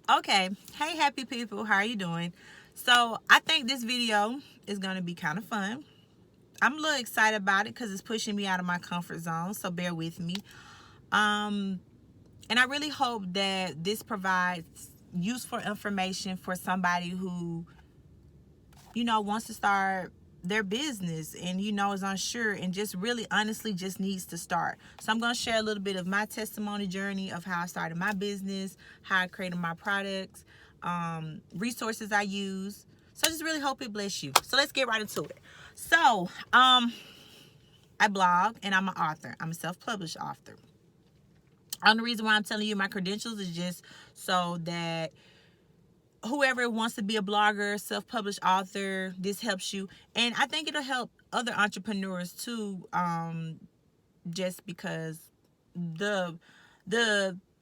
Okay, hey happy people, how are you doing? So I think this video is going to be kind of fun. I'm a little excited about it because it's pushing me out of my comfort zone, so bear with me. um and I really hope that this provides useful information for somebody who wants to start their business and is unsure and just really honestly just needs to start. So I'm going to share a little bit of my testimony journey of how I started my business, how I created my products, resources I use. So I just really hope it bless you. So let's get right into it. So I blog and I'm an author. I'm a self-published author. The only reason why I'm telling you my credentials is just so that whoever wants to be a blogger, self-published author, this helps you. And I think it'll help other entrepreneurs too, just because the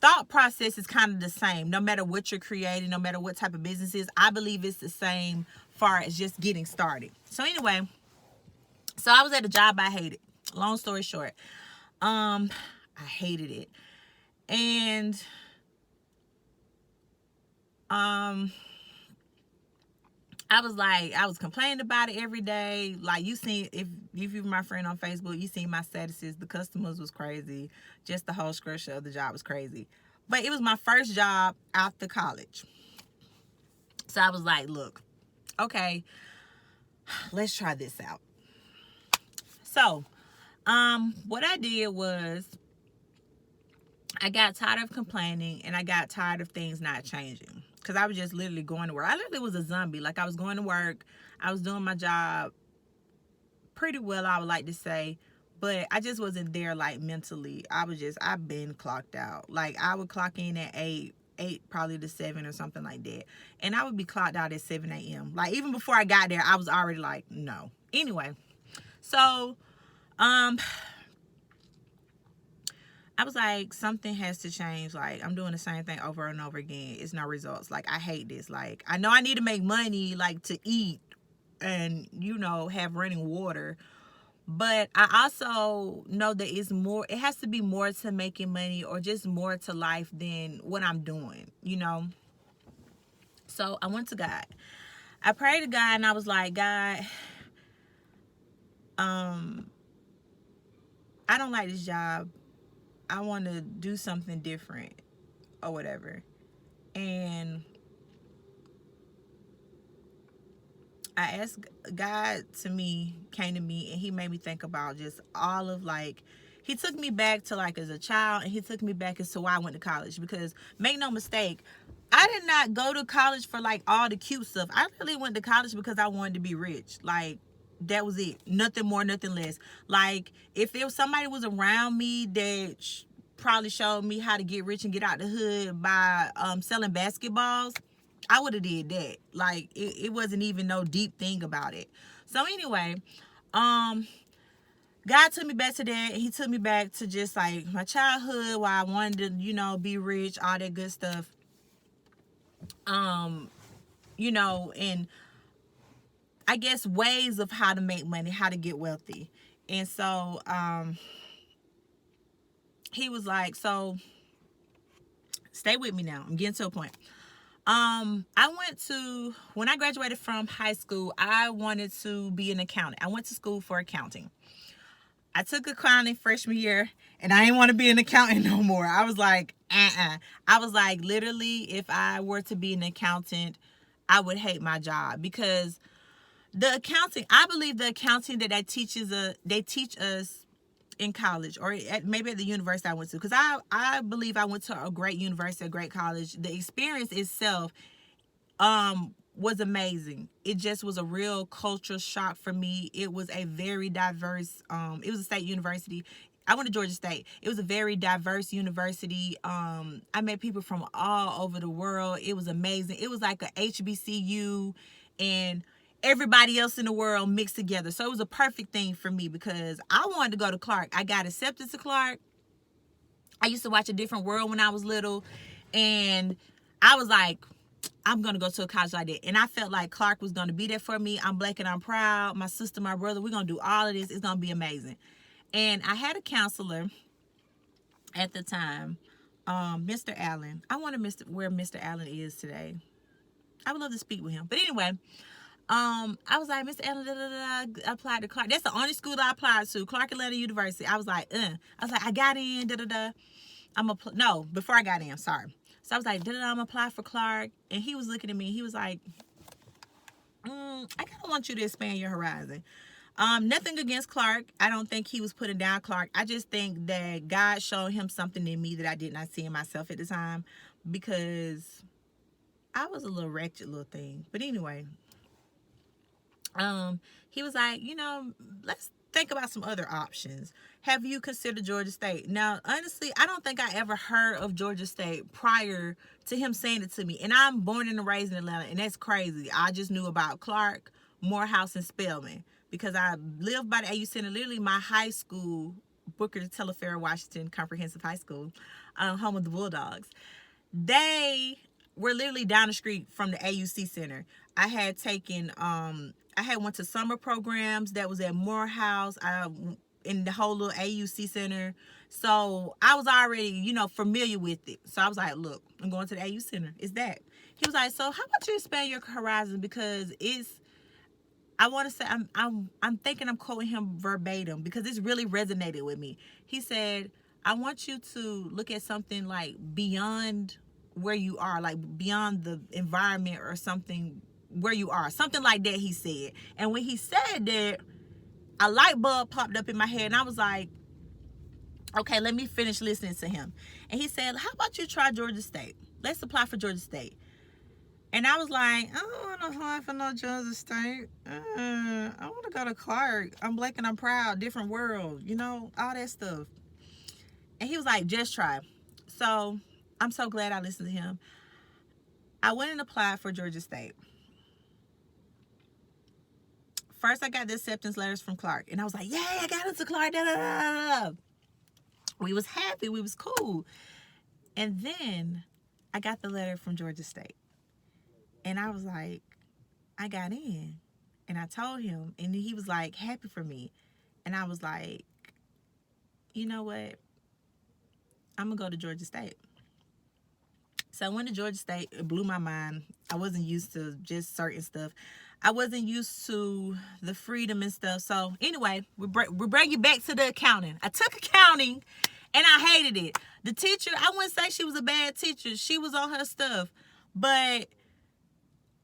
thought process is kind of the same no matter what you're creating, no matter what type of business is. I believe it's the same far as just getting started. So anyway, so I was at a job I hated. Long story short, I hated it. And I was complaining about it every day. Like, you seen, if you're my friend on Facebook, you seen my statuses. The customers was crazy. Just the whole structure of the job was crazy. But it was my first job after college. So I was like, look, okay, let's try this out. So, what I did was I got tired of complaining and I got tired of things not changing. Because I was just literally going to work. I literally was a zombie. Like, I was going to work. I was doing my job pretty well, I would like to say. But I just wasn't there, like, mentally. I've been clocked out. Like, I would clock in at 8 probably to 7 or something like that. And I would be clocked out at 7 a.m. Like, even before I got there, I was already like, no. Anyway, so, I was like, something has to change. Like, I'm doing the same thing over and over again. It's no results. Like, I hate this. Like, I know I need to make money, like, to eat and, have running water. But I also know that it's more, it has to be more to making money or just more to life than what I'm doing. So I went to God. I prayed to God and I was like, God, I don't like this job. I want to do something different or whatever. And I asked God came to me and he made me think about just all of, like, he took me back to, like, as a child, and he took me back as to why I went to college. Because make no mistake, I did not go to college for, like, all the cute stuff. I really went to college because I wanted to be rich. Like, that was it. Nothing more, nothing less. Like, if there was somebody was around me that probably showed me how to get rich and get out the hood by selling basketballs, I would have did that. Like, it wasn't even no deep thing about it. So anyway, God took me back to that. He took me back to just, like, my childhood, where I wanted to, be rich, all that good stuff. And I guess ways of how to make money, how to get wealthy. And so he was like, so stay with me now. I'm getting to a point. When I graduated from high school, I wanted to be an accountant. I went to school for accounting. I took accounting freshman year, and I didn't want to be an accountant no more. I was like, I was like, literally, if I were to be an accountant, I would hate my job. Because I believe the accounting that they teach us in college, or maybe at the university I went to, because I believe I went to a great university, a great college. The experience itself was amazing. It just was a real cultural shock for me. It was a very diverse, it was a state university. I went to Georgia State. It was a very diverse university. I met people from all over the world. It was amazing. It was like a HBCU and everybody else in the world mixed together. So it was a perfect thing for me because I wanted to go to Clark. I got accepted to Clark. I used to watch A Different World when I was little, and I was like, I'm going to go to a college like that. And I felt like Clark was going to be there for me. I'm Black and I'm proud. My sister, my brother, we're going to do all of this. It's going to be amazing. And I had a counselor at the time Mr. Allen. I wonder where Mr. Allen is today. I would love to speak with him. But anyway, I was like, Mr. Allen, I applied to Clark. That's the only school that I applied to, Clark Atlanta University. I was like, I got in, no, before I got in, sorry. So I was like, I'm gonna apply for Clark. And he was looking at me. He was like, I kind of want you to expand your horizon. Nothing against Clark. I don't think he was putting down Clark. I just think that God showed him something in me that I did not see in myself at the time, because I was a little wretched little thing. But anyway, he was like, let's think about some other options. Have you considered Georgia State? Now, honestly, I don't think I ever heard of Georgia State prior to him saying it to me. And I'm born and raised in Atlanta, and that's crazy. I just knew about Clark, Morehouse, and Spelman, because I lived by the AU Center. Literally, my high school, Booker T. Telefair Washington Comprehensive High School, home of the Bulldogs, they were literally down the street from the AUC Center. I had went to summer programs that was at Morehouse, in the whole little AUC Center. So I was already, familiar with it. So I was like, look, I'm going to the AU Center. It's that. He was like, so how about you expand your horizon? Because I want to say, I'm thinking I'm quoting him verbatim, because it's really resonated with me. He said, I want you to look at something like beyond where you are, like beyond the environment or something where you are. Something like that, he said. And when he said that, a light bulb popped up in my head, and I was like, okay, let me finish listening to him. And he said, how about you try Georgia State? Let's apply for Georgia State. And I was like, I don't want to apply for no Georgia State. I want to go to Clark. I'm Black and I'm proud. Different world. All that stuff. And he was like, just try. So I'm so glad I listened to him. I went and applied for Georgia State. First, I got the acceptance letters from Clark. And I was like, yay, I got into Clark. Da, da, da, da. We was happy. We was cool. And then I got the letter from Georgia State. And I was like, I got in. And I told him. And he was like, happy for me. And I was like, you know what? I'm going to go to Georgia State. So I went to Georgia State. It blew my mind. I wasn't used to just certain stuff. I wasn't used to the freedom and stuff. So anyway, we bring you back to the accounting. I took accounting, and I hated it. The teacher, I wouldn't say she was a bad teacher. She was on her stuff. But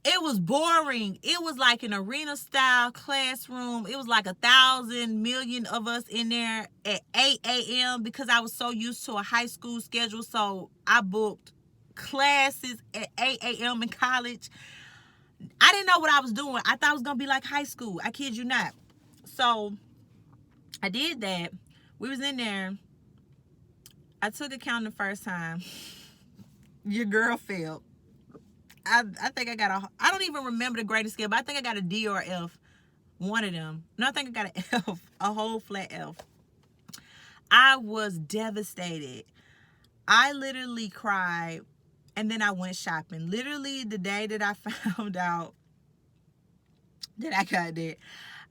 it was boring. It was like an arena-style classroom. It was like 1,000 million of us in there at 8 a.m. because I was so used to a high school schedule. So I booked classes at 8 a.m. in college. I didn't know what I was doing. I thought it was going to be like high school. I kid you not. So I did that. We was in there. I took accounting the first time. Your girl failed. I think I got I don't even remember the grading scale, but I think I got a D or F. One of them. No, I think I got an F. A whole flat F. I was devastated. I literally cried. And then I went shopping. Literally the day that I found out that I got that,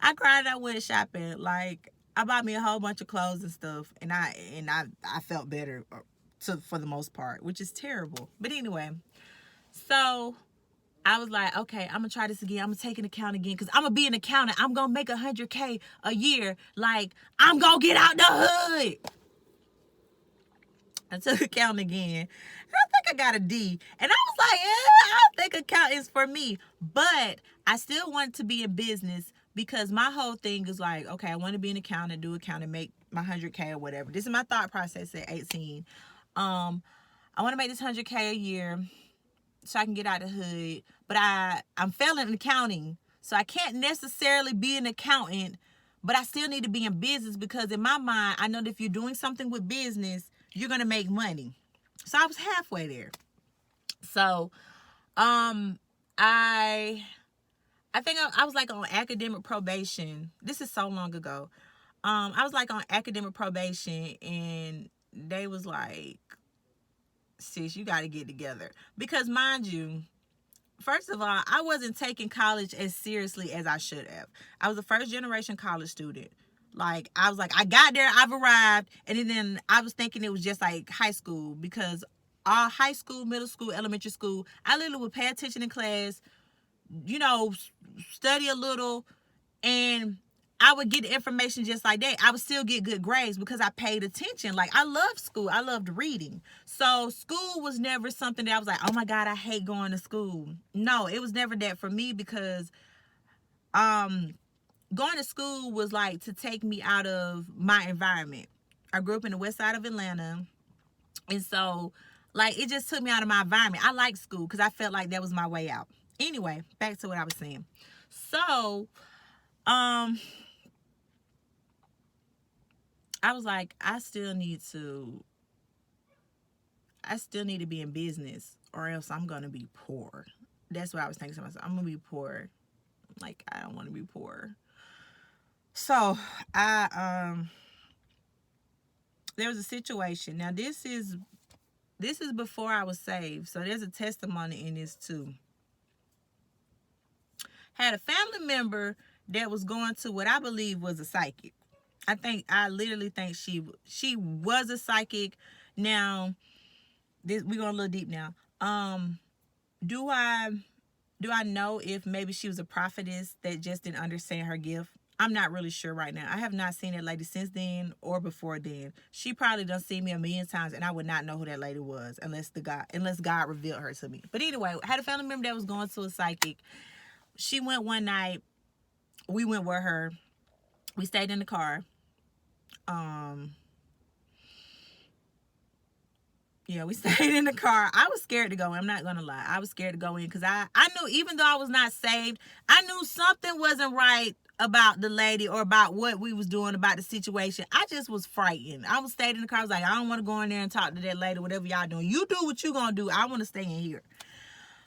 I cried and I went shopping. Like, I bought me a whole bunch of clothes and stuff. And I felt better for the most part, which is terrible. But anyway, so I was like, okay, I'm going to try this again. I'm going to take an account again, because I'm going to be an accountant. I'm going to make $100K a year. Like, I'm going to get out the hood. I took accounting again. And I think I got a D. And I was like, I think accounting is for me. But I still wanted to be in business, because my whole thing is like, okay, I want to be an accountant, do accounting, make my $100K or whatever. This is my thought process at 18. I want to make this $100K a year so I can get out of the hood. But I'm failing in accounting. So I can't necessarily be an accountant, but I still need to be in business, because in my mind, I know that if you're doing something with business, you're going to make money. So I was halfway there. So, I think I was like on academic probation. This is so long ago. I was like on academic probation, and they was like, sis, you got to get together. Because mind you, first of all, I wasn't taking college as seriously as I should have. I was a first generation college student. Like, I was like, I got there, I've arrived. And then I was thinking it was just like high school, because all high school, middle school, elementary school, I literally would pay attention in class, you know, study a little, and I would get information just like that. I would still get good grades because I paid attention. Like, I loved school. I loved reading. So school was never something that I was like, oh my God, I hate going to school. No, it was never that for me, because going to school was like to take me out of my environment. I grew up in the west side of Atlanta. And so, like, it just took me out of my environment. I liked school because I felt like that was my way out. Anyway, back to what I was saying. So, I was like, I still need to be in business, or else I'm going to be poor. That's what I was thinking to myself. I'm going to be poor. Like, I don't want to be poor. So, there was a situation. Now, this is before I was saved. So there's a testimony in this too. Had a family member that was going to what I believe was a psychic. I literally think she was a psychic. Now, we're going a little deep now. Do I know if maybe she was a prophetess that just didn't understand her gift? I'm not really sure right now. I have not seen that lady since then or before then. She probably done seen me a million times, and I would not know who that lady was unless God revealed her to me. But anyway, I had a family member that was going to a psychic. She went one night. We went with her. We stayed in the car. Yeah, we stayed in the car. I was scared to go in. I'm not going to lie. I was scared to go in because I knew, even though I was not saved, I knew something wasn't right about the lady or about what we was doing, about the situation. I just was frightened. I was staying in the car. I was like, I don't want to go in there and talk to that lady, whatever y'all doing. You do what you going to do. I want to stay in here.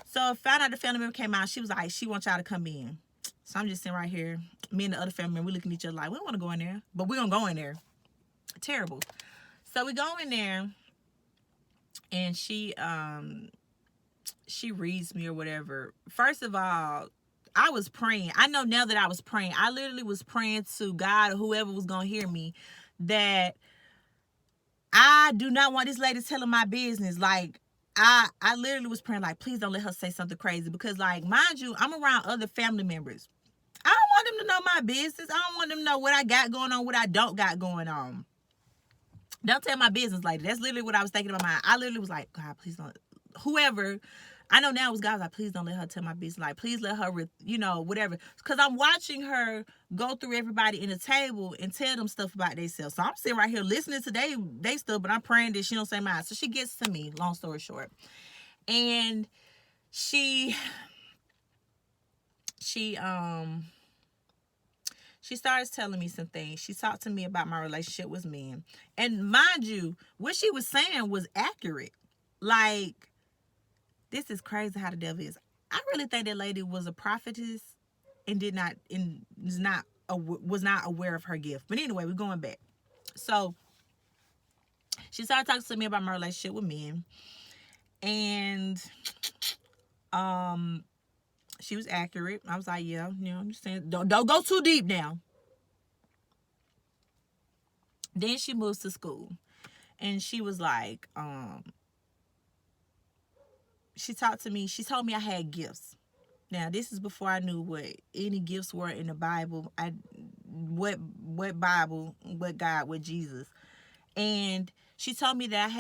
So I found out the family member came out. She was like, she wants y'all to come in. So I'm just sitting right here. Me and the other family member, we looking at each other like, we don't want to go in there, but we're going to go in there. Terrible. So we go in there. And she reads me or whatever. First of all, I was praying. I know now that I was praying. I literally was praying to God or whoever was going to hear me that I do not want this lady telling my business. Like, I literally was praying, like, please don't let her say something crazy. Because, like, mind you, I'm around other family members. I don't want them to know my business. I don't want them to know what I got going on, what I don't got going on. Don't tell my business, lady. That's literally what I was thinking in my mind. I literally was like, God, please don't. Whoever, I know now it was God. I was like, please don't let her tell my business. Like, please let her, whatever. Because I'm watching her go through everybody in the table and tell them stuff about themselves. So I'm sitting right here listening to they stuff, but I'm praying that she don't say mine. So she gets to me, long story short. And she starts telling me some things. She talked to me about my relationship with men. And mind you, what she was saying was accurate. Like, this is crazy how the devil is. I really think that lady was a prophetess and was not aware of her gift. But anyway, we're going back. So she started talking to me about my relationship with men. And she was accurate. I was like, yeah, I'm just saying, don't go too deep now. Then she moves to school. And she was like, she talked to me. She told me I had gifts. Now, this is before I knew what any gifts were in the Bible. What Bible, what God, what Jesus. And she told me that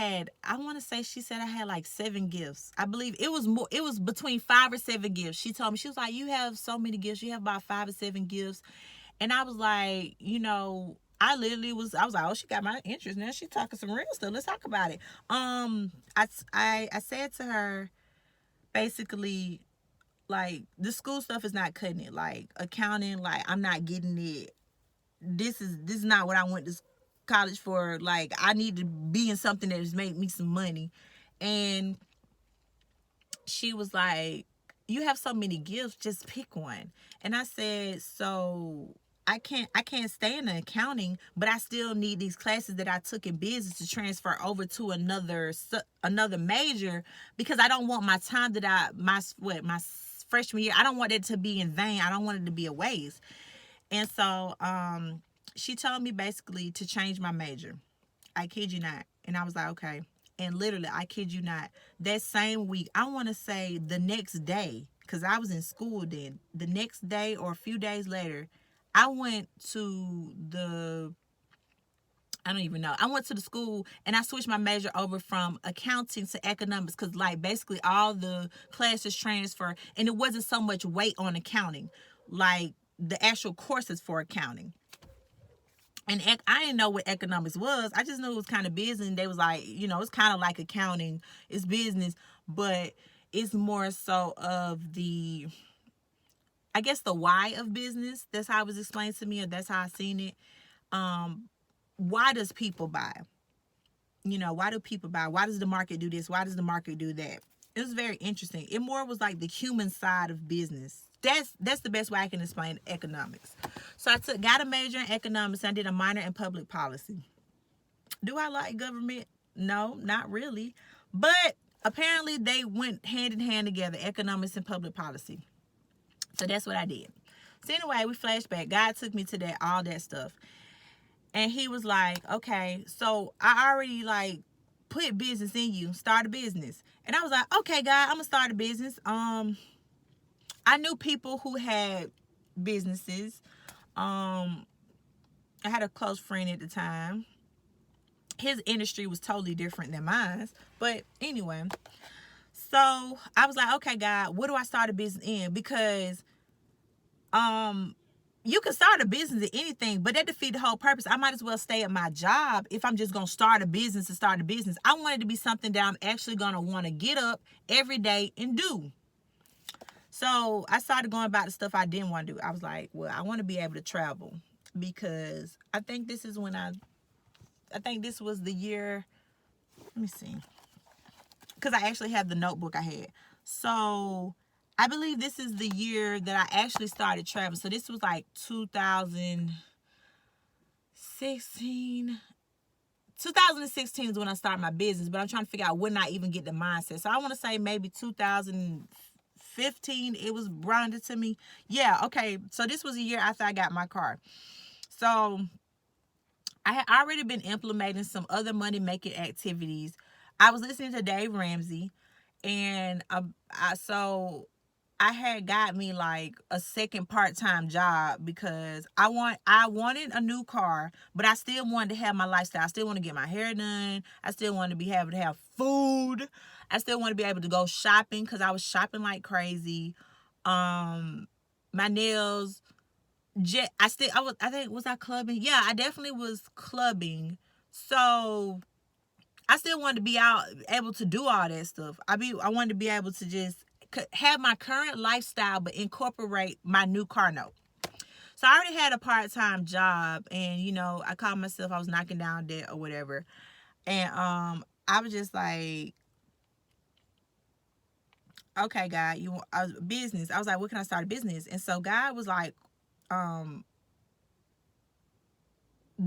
she said I had like 7 gifts. I believe it was between 5 or 7 gifts. She told me, she was like, you have so many gifts. You have about 5 or 7 gifts. And I was like, I was like, oh, she got my interest. Now she talking some real stuff. Let's talk about it. I said to her, basically, like, the school stuff is not cutting it. Like, accounting, like, I'm not getting it. This is not what I went to college for. Like, I need to be in something that has made me some money. And she was like, you have so many gifts, just pick one. And I said, so I can't stay in the accounting, but I still need these classes that I took in business to transfer over to another major, because I don't want my time my freshman year, I don't want it to be in vain. I don't want it to be a waste. And so she told me basically to change my major. I kid you not. And I was like, okay. And literally, I kid you not, that same week, I want to say the next day, because I was in school then, the next day or a few days later, I went to the, I don't even know. I went to the school and I switched my major over from accounting to economics because, like, basically all the classes transfer and it wasn't so much weight on accounting, like the actual courses for accounting. And I didn't know what economics was. I just knew it was kind of business. And they was like, it's kind of like accounting. It's business, but it's more so of the, I guess, the why of business. That's how it was explained to me, or that's how I seen it. Why does people buy? Why do people buy? Why does the market do this? Why does the market do that? It was very interesting. It more was like the human side of business. That's the best way I can explain economics. So I got a major in economics and I did a minor in public policy. Do I like government? No, not really. But apparently they went hand in hand together, economics and public policy. So that's what I did. So anyway, we flash back. God took me to that, all that stuff. And he was like, okay, so I already like put business in you, start a business. And I was like, okay, God, I'm gonna start a business. I knew people who had businesses. I had a close friend at the time. His industry was totally different than mine. But anyway, so I was like, okay, God, what do I start a business in? Because you can start a business in anything, but that defeats the whole purpose. I might as well stay at my job if I'm just going to start a business to start a business. I want it to be something that I'm actually going to want to get up every day and do. So I started going about the stuff I didn't want to do. I was like, well, I want to be able to travel because I think this is when I think this was the year, let me see, because I actually have the notebook I had. So I believe this is the year that I actually started traveling. So this was like 2016. 2016 is when I started my business, but I'm trying to figure out when I even get the mindset. So I want to say maybe 2015 it was rounded to me. Yeah, okay. So this was a year after I got my car. So I had already been implementing some other money-making activities. I was listening to Dave Ramsey, and so I had got me like a second part-time job because I wanted a new car, but I still wanted to have my lifestyle. I still want to get my hair done. I still want to be able to have food. I still want to be able to go shopping because I was shopping like crazy. My nails. Was I clubbing? Yeah, I definitely was clubbing. So I still wanted to be out, able to do all that stuff. I wanted to be able to just have my current lifestyle, but incorporate my new car note. So I already had a part-time job, and I called myself, I was knocking down debt or whatever. And I was just like, okay, God, business. I was like, what can I start a business? And so God was like,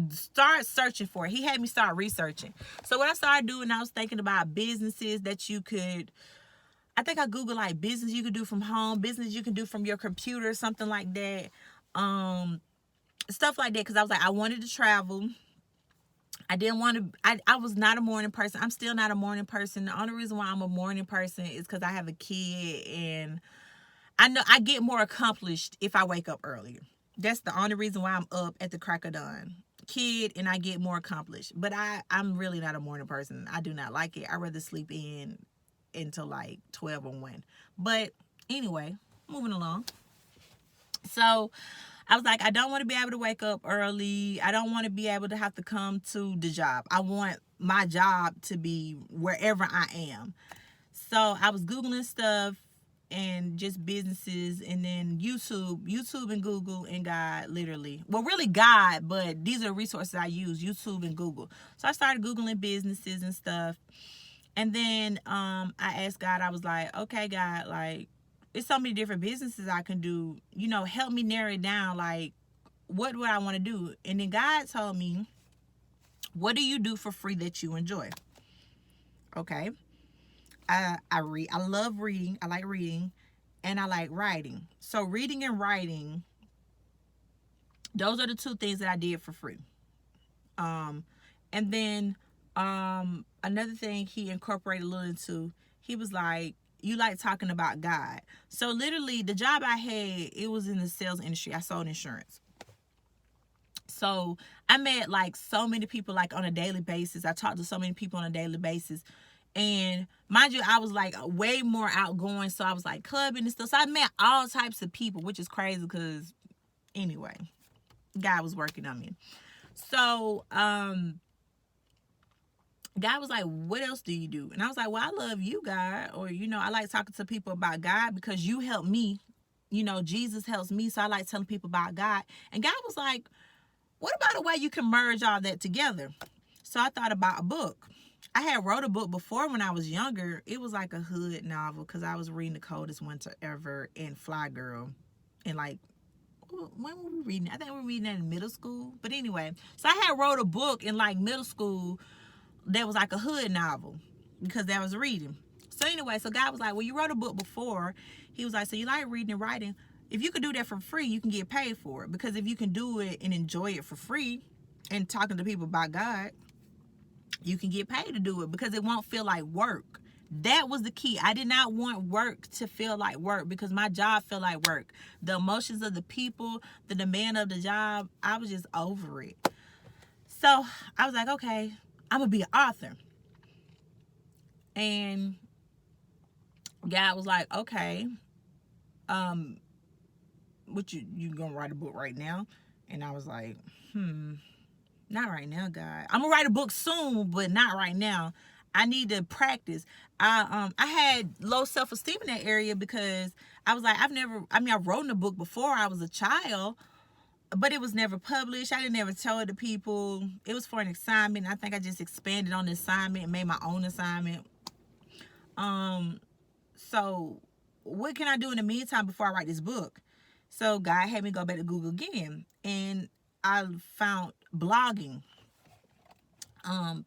start searching for it. He had me start researching. So what I started doing, I was thinking about businesses that you could, I think I Googled like business you could do from home, business you can do from your computer, something like that. Stuff like that. Cause I was like, I wanted to travel. I didn't want to, I was not a morning person. I'm still not a morning person. The only reason why I'm a morning person is because I have a kid, and I know I get more accomplished if I wake up earlier. That's the only reason why I'm up at the crack of dawn. Kid, and I get more accomplished. But I'm really not a morning person. I do not like it. I rather sleep in until like 12 or 1. But anyway, moving along. So I was like, I don't want to be able to wake up early. I don't want to be able to have to come to the job. I want my job to be wherever I am. So I was Googling stuff and just businesses, and then YouTube and Google and God, literally. Well, really God, but these are resources I use, YouTube and Google. So I started Googling businesses and stuff. And then I asked God, I was like, okay, God, like, it's so many different businesses I can do. Help me narrow it down. Like, what would I want to do? And then God told me, what do you do for free that you enjoy? Okay. I read. I love reading. I like reading. And I like writing. So reading and writing, Those are the two things that I did for free. And then another thing he incorporated a little into, he was like, you like talking about God. So literally the job I had, it was in the sales industry. I sold insurance. So I met like so many people like on a daily basis. I talked to so many people on a daily basis. And mind you, I was like way more outgoing. So I was like clubbing and stuff. So I met all types of people, which is crazy because anyway, God was working on me. So God was like, what else do you do? And I was like, well, I love you, God. Or, I like talking to people about God because you help me. Jesus helps me. So I like telling people about God. And God was like, what about a way you can merge all that together? So I thought about a book. I had wrote a book before when I was younger. It was like a hood novel because I was reading The Coldest Winter Ever and Fly Girl. And like, when were we reading? I think we were reading that in middle school. But anyway, so I had wrote a book in like middle school that was like a hood novel because that was reading. So anyway, so God was like, well, you wrote a book before. He was like, so you like reading and writing. If you could do that for free, you can get paid for it. Because if you can do it and enjoy it for free and talking to people about God, you can get paid to do it because it won't feel like work. That was the key. I did not want work to feel like work because my job felt like work. The emotions of the people, the demand of the job, I was just over it. So I was like, okay, I'm going to be an author. And God was like, okay, what you going to write a book right now? And I was like, not right now, God. I'm going to write a book soon, but not right now. I need to practice. I had low self-esteem in that area because I was like, I wrote in a book before I was a child, but it was never published. I didn't ever tell it to people. It was for an assignment. I think I just expanded on the assignment and made my own assignment. So what can I do in the meantime before I write this book? So God had me go back to Google again, and I found blogging.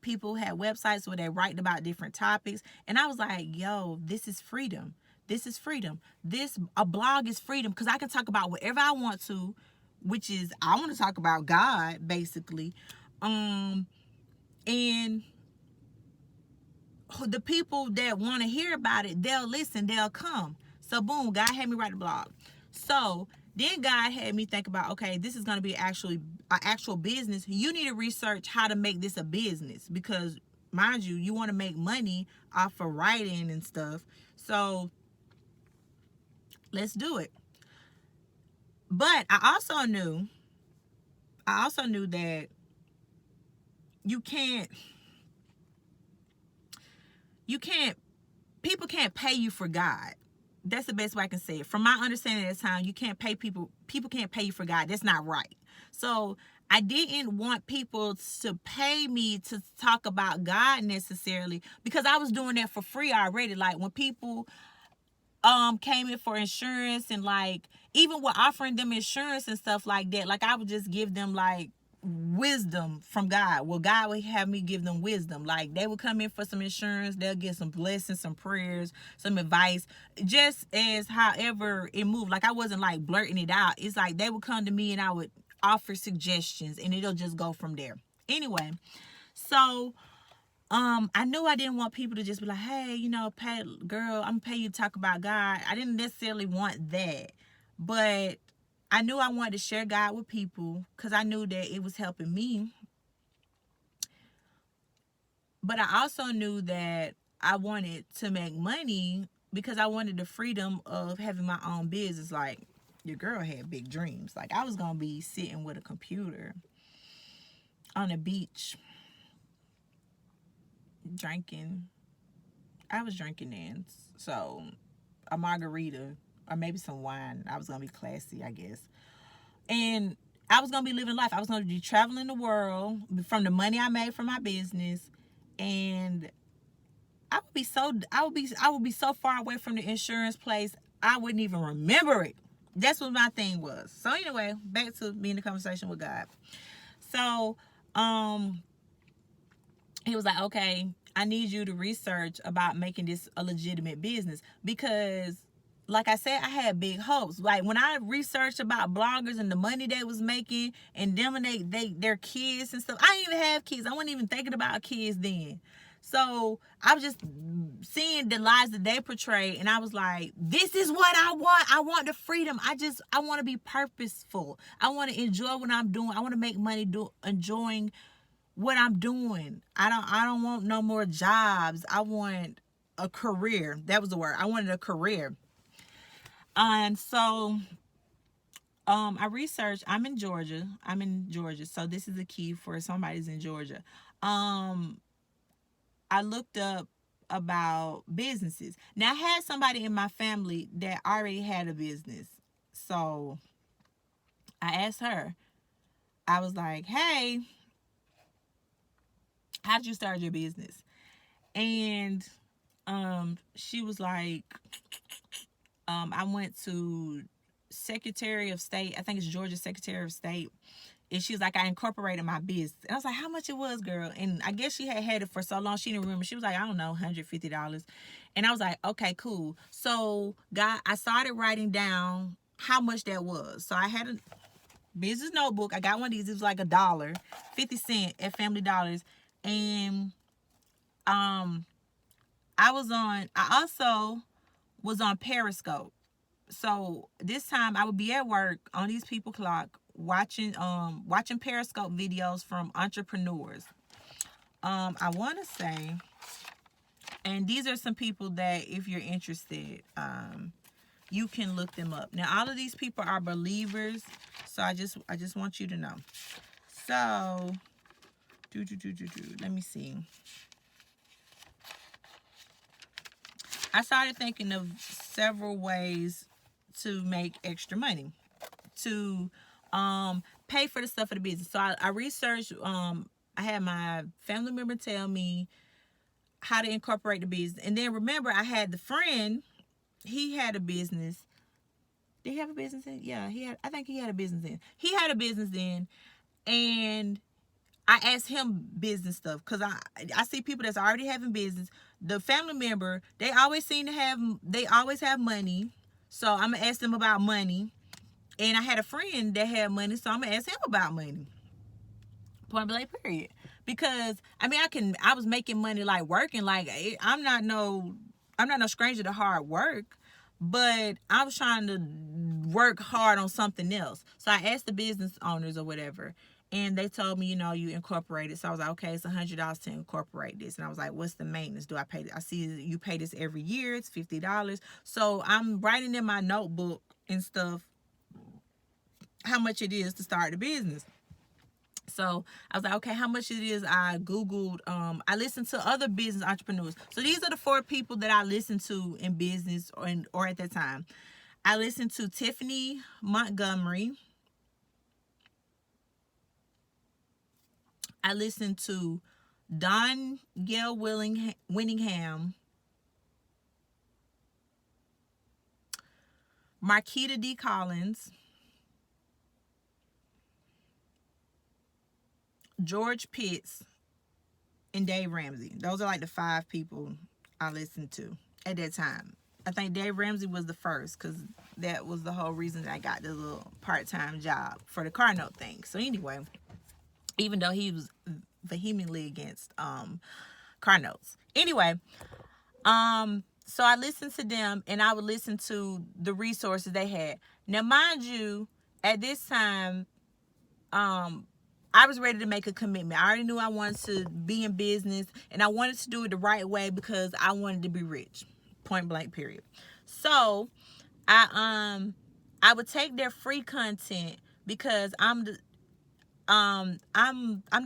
People had websites where they write about different topics, and I was like, yo, this is freedom. This is freedom. A blog is freedom because I can talk about whatever I want to, which is I want to talk about God basically. And the people that want to hear about it, they'll listen, they'll come. So boom, God had me write a blog. So then God had me think about, okay, this is going to be an actual business. You need to research how to make this a business because, mind you, you want to make money off of writing and stuff. So let's do it. But I also knew that people can't pay you for God. That's the best way I can say it. From my understanding at the time, you can't pay people can't pay you for God. That's not right. So I didn't want people to pay me to talk about God necessarily because I was doing that for free already. Like when people came in for insurance and like even with offering them insurance and stuff like that, like I would just give them like wisdom from God. Well, God would have me give them wisdom. Like they would come in for some insurance, they'll get some blessings, some prayers, some advice, just as however it moved. Like I wasn't like blurting it out. It's like they would come to me and I would offer suggestions and it'll just go from there. Anyway, so I knew I didn't want people to just be like, hey, pay girl, I'm gonna pay you to talk about God. I didn't necessarily want that, but I knew I wanted to share God with people because I knew that it was helping me. But I also knew that I wanted to make money because I wanted the freedom of having my own business. Like your girl had big dreams. Like I was gonna be sitting with a computer on a beach drinking. I was drinking then, so a margarita or maybe some wine. I was gonna be classy, I guess. And I was gonna be living life. I was gonna be traveling the world from the money I made from my business, and I would be so far away from the insurance place I wouldn't even remember it. That's what my thing was. So anyway, back to being in the conversation with God. So he was like, okay, I need you to research about making this a legitimate business because like I said, I had big hopes. Like when I researched about bloggers and the money they was making and them and their kids and stuff. I didn't even have kids. I wasn't even thinking about kids then. So I was just seeing the lives that they portray, and I was like, this is what I want. I want the freedom. I want to be purposeful. I want to enjoy what I'm doing. I want to make money enjoying what I'm doing. I don't want no more jobs. I want a career. That was the word. I wanted a career. And so I researched. I'm in Georgia. So this is the key for somebody's in Georgia. I looked up about businesses. Now I had somebody in my family that already had a business. So I asked her. I was like, "Hey, how did you start your business?" And she was like, I went to Secretary of State. I think it's Georgia Secretary of State. And she was like, I incorporated my business. And I was like, how much it was, girl? And I guess she had it for so long, she didn't remember. She was like, I don't know, $150. And I was like, okay, cool. So, I started writing down how much that was. So I had a business notebook. I got one of these. It was like $1, 50 cents at Family Dollars. And I also was on Periscope. So this time I would be at work on these people clock watching Periscope videos from entrepreneurs. I want to say, and these are some people that if you're interested, you can look them up. Now all of these people are believers, so I just want you to know. So let me see. I started thinking of several ways to make extra money to pay for the stuff for the business. So I researched. I had my family member tell me how to incorporate the business, and then remember I had the friend. He had a business. Did he have a business then? Yeah, he had. I think he had a business then. He had a business then, and I asked him business stuff because I see people that's already having business. The family member, they always have money. So I'm going to ask them about money. And I had a friend that had money, so I'm going to ask him about money. Point blank period. Because, I was making money like working. Like, I'm not no stranger to hard work. But I was trying to work hard on something else. So I asked the business owners or whatever. And they told me, you incorporate it. So I was like, okay, it's $100 to incorporate this. And I was like, what's the maintenance? Do I pay this? I see you pay this every year. It's $50. So I'm writing in my notebook and stuff how much it is to start the business. So I was like, okay, how much it is? I Googled, I listened to other business entrepreneurs. So these are the 4 people that I listened to in business or at that time. I listened to Tiphani Montgomery. I listened to Danielle Winningham, Markita D. Collins, George Pitts, and Dave Ramsey. Those are like the 5 people I listened to at that time. I think Dave Ramsey was the first because that was the whole reason that I got the little part-time job for the car note thing. So anyway, even though he was vehemently against car notes. Anyway, so I listened to them and I would listen to the resources they had. Now, mind you, at this time, I was ready to make a commitment. I already knew I wanted to be in business and I wanted to do it the right way because I wanted to be rich. Point blank period. So I would take their free content because I'm the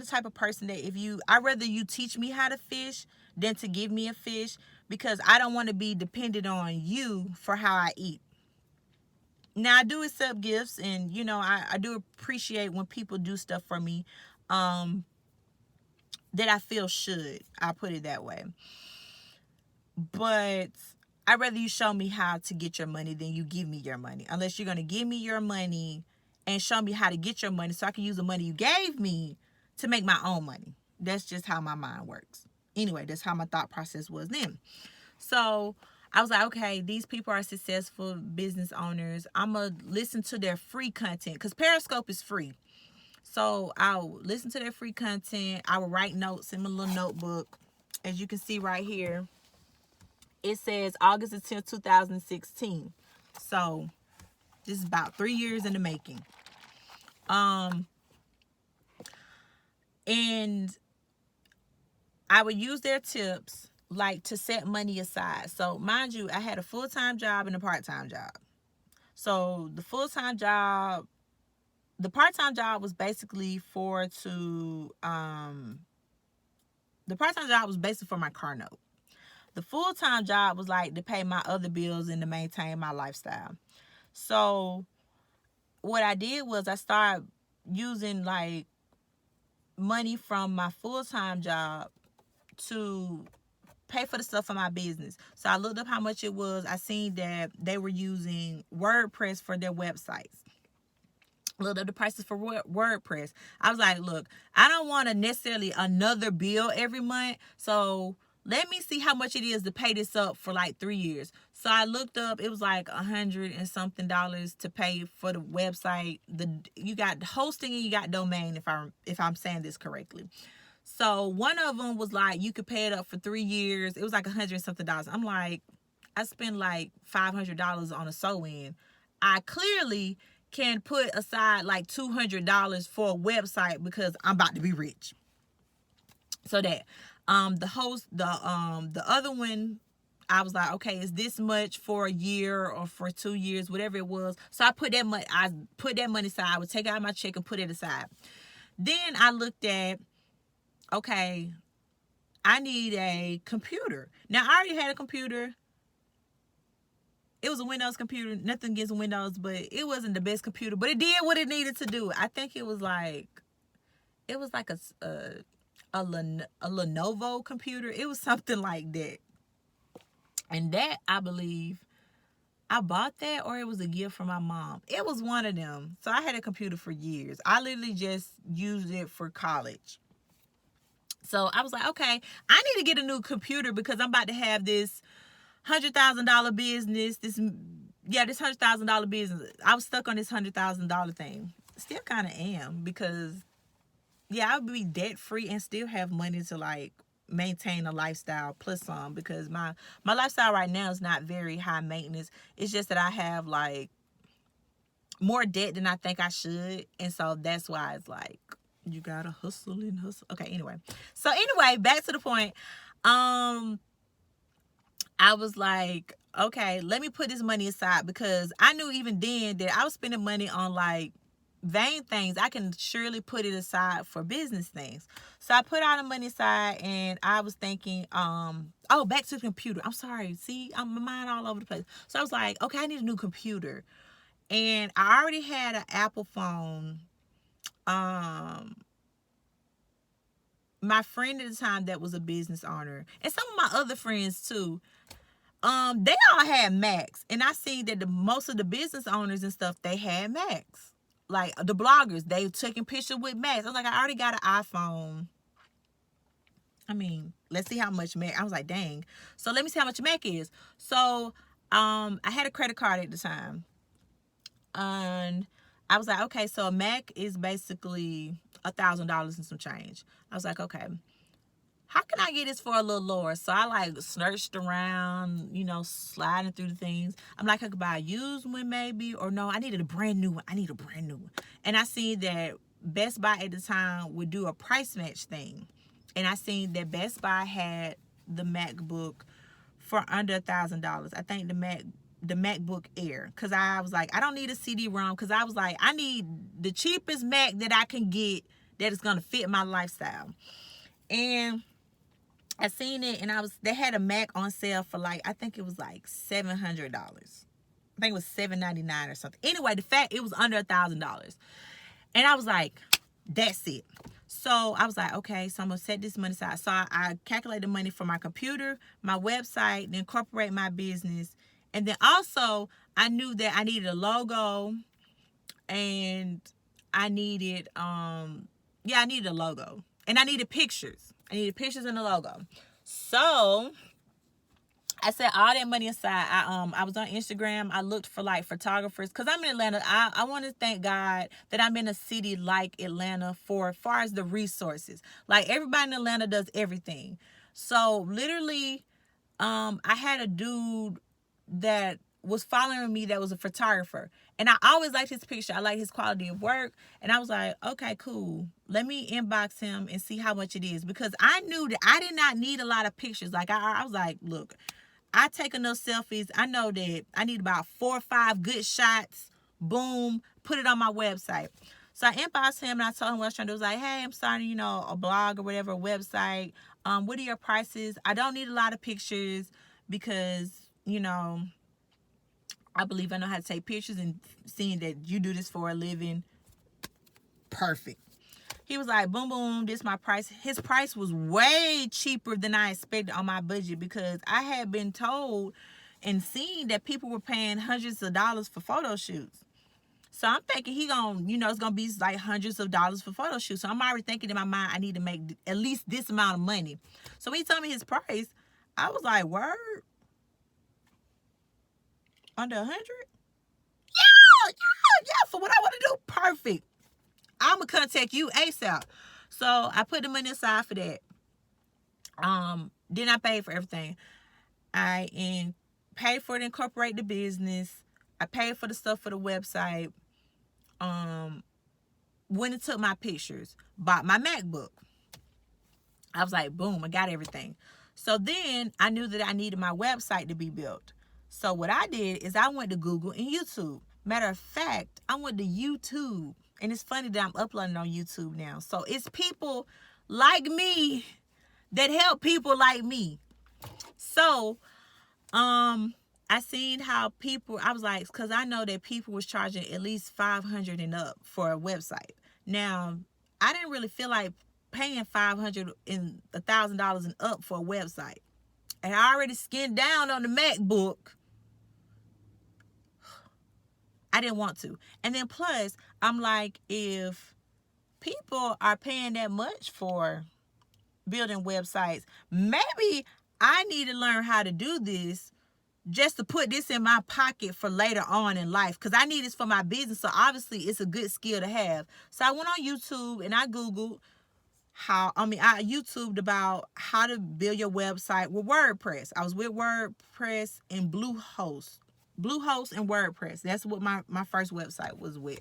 type of person that I'd rather you teach me how to fish than to give me a fish because I don't want to be dependent on you for how I eat. Now I do accept gifts and I do appreciate when people do stuff for me that I feel should. I'll put it that way. But I'd rather you show me how to get your money than you give me your money. Unless you're going to give me your money and show me how to get your money so I can use the money you gave me to make my own money. That's just how my mind works. Anyway, that's how my thought process was then. So I was like, okay, these people are successful business owners. I'm going to listen to their free content because Periscope is free. So I'll listen to their free content. I will write notes in my little notebook. As you can see right here, it says August the 10th, 2016. So this is about 3 years in the making. And I would use their tips like to set money aside. So mind you, I had a full-time job and a part-time job. So the part-time job was basically for my car note. The full-time job was like to pay my other bills and to maintain my lifestyle. So what I did was I started using like money from my full-time job to pay for the stuff for my business. So I looked up how much it was. I seen that they were using WordPress for their websites. Looked up the prices for WordPress. I was like, look, I don't want to necessarily another bill every month. So let me see how much it is to pay this up for like 3 years. So I looked up, it was like $100 and something to pay for the website. You got hosting and you got domain, if I'm saying this correctly. So one of them was like, you could pay it up for 3 years. It was like $100 and something. I'm like, I spent like $500 on a sew-in. I clearly can put aside like $200 for a website because I'm about to be rich. So that the other one, I was like, okay, is this much for a year or for 2 years, whatever it was. So I put that money aside. I would take out my check and put it aside. Then I looked at, okay, I need a computer. Now I already had a computer. It was a Windows computer. Nothing against Windows, but it wasn't the best computer. But it did what it needed to do. I think it was like a Lenovo computer. It was something like that. And that, I believe, I bought that or it was a gift from my mom. It was one of them. So I had a computer for years. I literally just used it for college. So I was like, okay, I need to get a new computer because I'm about to have this $100,000 business. This $100,000 business. I was stuck on this $100,000 thing. Still kind of am because, I would be debt free and still have money to like maintain a lifestyle plus some because my lifestyle right now is not very high maintenance. It's just that I have like more debt than I think I should. And so that's why it's like, you gotta hustle and hustle. Okay, anyway. So anyway, back to the point. I was like, okay, let me put this money aside because I knew even then that I was spending money on like vain things. I can surely put it aside for business things. So I put all the money aside and I was thinking, back to the computer. I'm sorry. See, my mind all over the place. So I was like, okay, I need a new computer. And I already had an Apple phone. My friend at the time that was a business owner, and some of my other friends too, they all had Macs, and I seen that most of the business owners and stuff, they had Macs. Like the bloggers, they taking pictures with Macs. I was like, I already got an iPhone. I mean, let's see how much Mac. I was like, dang. So let me see how much Mac is. So, I had a credit card at the time, and I was like, okay, so a Mac is basically $1,000 and some change. I was like, okay, how can I get this for a little lower? So I like searched around, sliding through the things. I'm like, I could buy a used one maybe, or no, I needed a brand new one. And I seen that Best Buy at the time would do a price match thing. And I seen that Best Buy had the MacBook for under $1,000. I think the MacBook Air, because I was like, I don't need a CD-ROM, because I was like, I need the cheapest Mac that I can get that is going to fit my lifestyle. And I seen it, and they had a Mac on sale for like, I think it was like $700. I think it was $799 or something. Anyway, the fact it was under $1,000. And I was like, that's it. So I was like, okay, so I'm going to set this money aside. So I calculated the money for my computer, my website, then incorporate my business. And then also, I knew that I needed a logo, and I needed, I needed a logo. And I needed pictures. I needed pictures and a logo. So I set all that money aside. I was on Instagram. I looked for like photographers because I'm in Atlanta. I want to thank God that I'm in a city like Atlanta for as far as the resources. Like everybody in Atlanta does everything. So literally, I had a dude that was following me that was a photographer. And I always liked his picture. I like his quality of work. And I was like, okay, cool. Let me inbox him and see how much it is. Because I knew that I did not need a lot of pictures. Like I was like, look, I take enough selfies. I know that I need about 4 or 5 good shots. Boom, put it on my website. So I inboxed him and I told him what I was trying to do. I was like, hey, I'm starting, a blog or whatever, a website. What are your prices? I don't need a lot of pictures because, I believe I know how to take pictures, and seeing that you do this for a living, perfect. He was like, boom, boom, this is my price. His price was way cheaper than I expected on my budget because I had been told and seen that people were paying hundreds of dollars for photo shoots. So I'm thinking he it's gonna be like hundreds of dollars for photo shoots. So I'm already thinking in my mind, I need to make at least this amount of money. So when he told me his price, I was like, word? Under 100? Yeah, for what I want to do, perfect. I'm gonna contact you ASAP. So I put the money aside for that. Then I paid for everything. I paid for it to incorporate the business. I paid for the stuff for the website. Went and took my pictures. Bought my MacBook. I was like, boom, I got everything. So then I knew that I needed my website to be built. So what I did is I went to Google and YouTube. Matter of fact, I went to YouTube. And it's funny that I'm uploading on YouTube now. So it's people like me that help people like me. So, I seen how people, I was like, because I know that people was charging at least $500 and up for a website. Now, I didn't really feel like paying $500 and $1,000 and up for a website. And I already skinned down on the MacBook. I didn't want to. And then plus, I'm like, if people are paying that much for building websites, maybe I need to learn how to do this just to put this in my pocket for later on in life, because I need this for my business. So obviously it's a good skill to have. So I went on YouTube and I Googled I YouTubed about how to build your website with WordPress. I was with WordPress and Bluehost and WordPress. That's what my first website was with.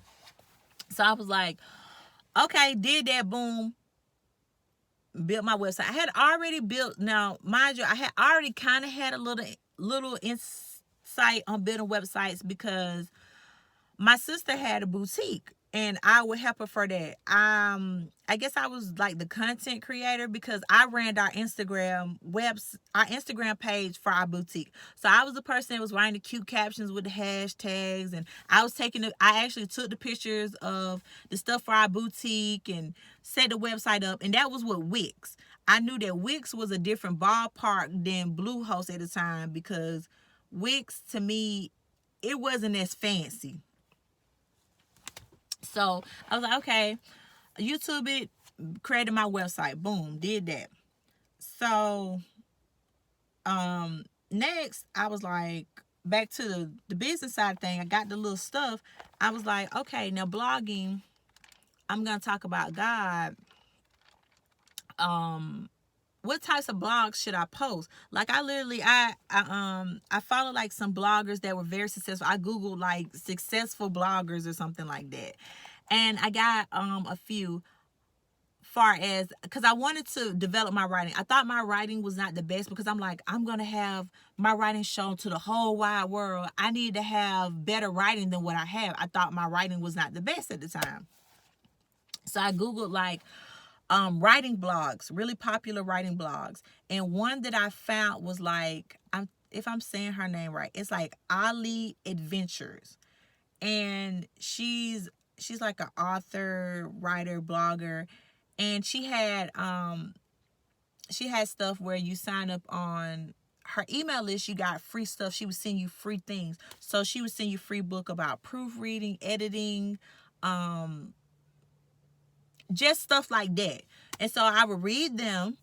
So I was like, okay, did that, boom, built my website. I had already built, now mind you, I had already kind of had a little insight on building websites because my sister had a boutique and I would help her for that. I guess I was like the content creator because I ran our Instagram page for our boutique. So I was the person that was writing the cute captions with the hashtags, and I actually took the pictures of the stuff for our boutique and set the website up, and that was with Wix. I knew that Wix was a different ballpark than Bluehost at the time because Wix, to me, it wasn't as fancy. So I was like, okay, YouTube it, created my website. Boom, did that. So next I was like, back to the business side thing. I got the little stuff. I was like, okay, now blogging, I'm gonna talk about God. What types of blogs should I post? Like I follow like some bloggers that were very successful. I Googled like successful bloggers or something like that. And I got a few far as, because I wanted to develop my writing. I thought my writing was not the best because I'm like, I'm going to have my writing shown to the whole wide world. I need to have better writing than what I have. I thought my writing was not the best at the time. So I Googled like writing blogs, really popular writing blogs. And one that I found was like, if I'm saying her name right, it's like Ali Adventures. And she's like an author, writer, blogger. And she had stuff where you sign up on her email list, you got free stuff. She would send you free things. So she would send you free book about proofreading, editing, just stuff like that. And so I would read them.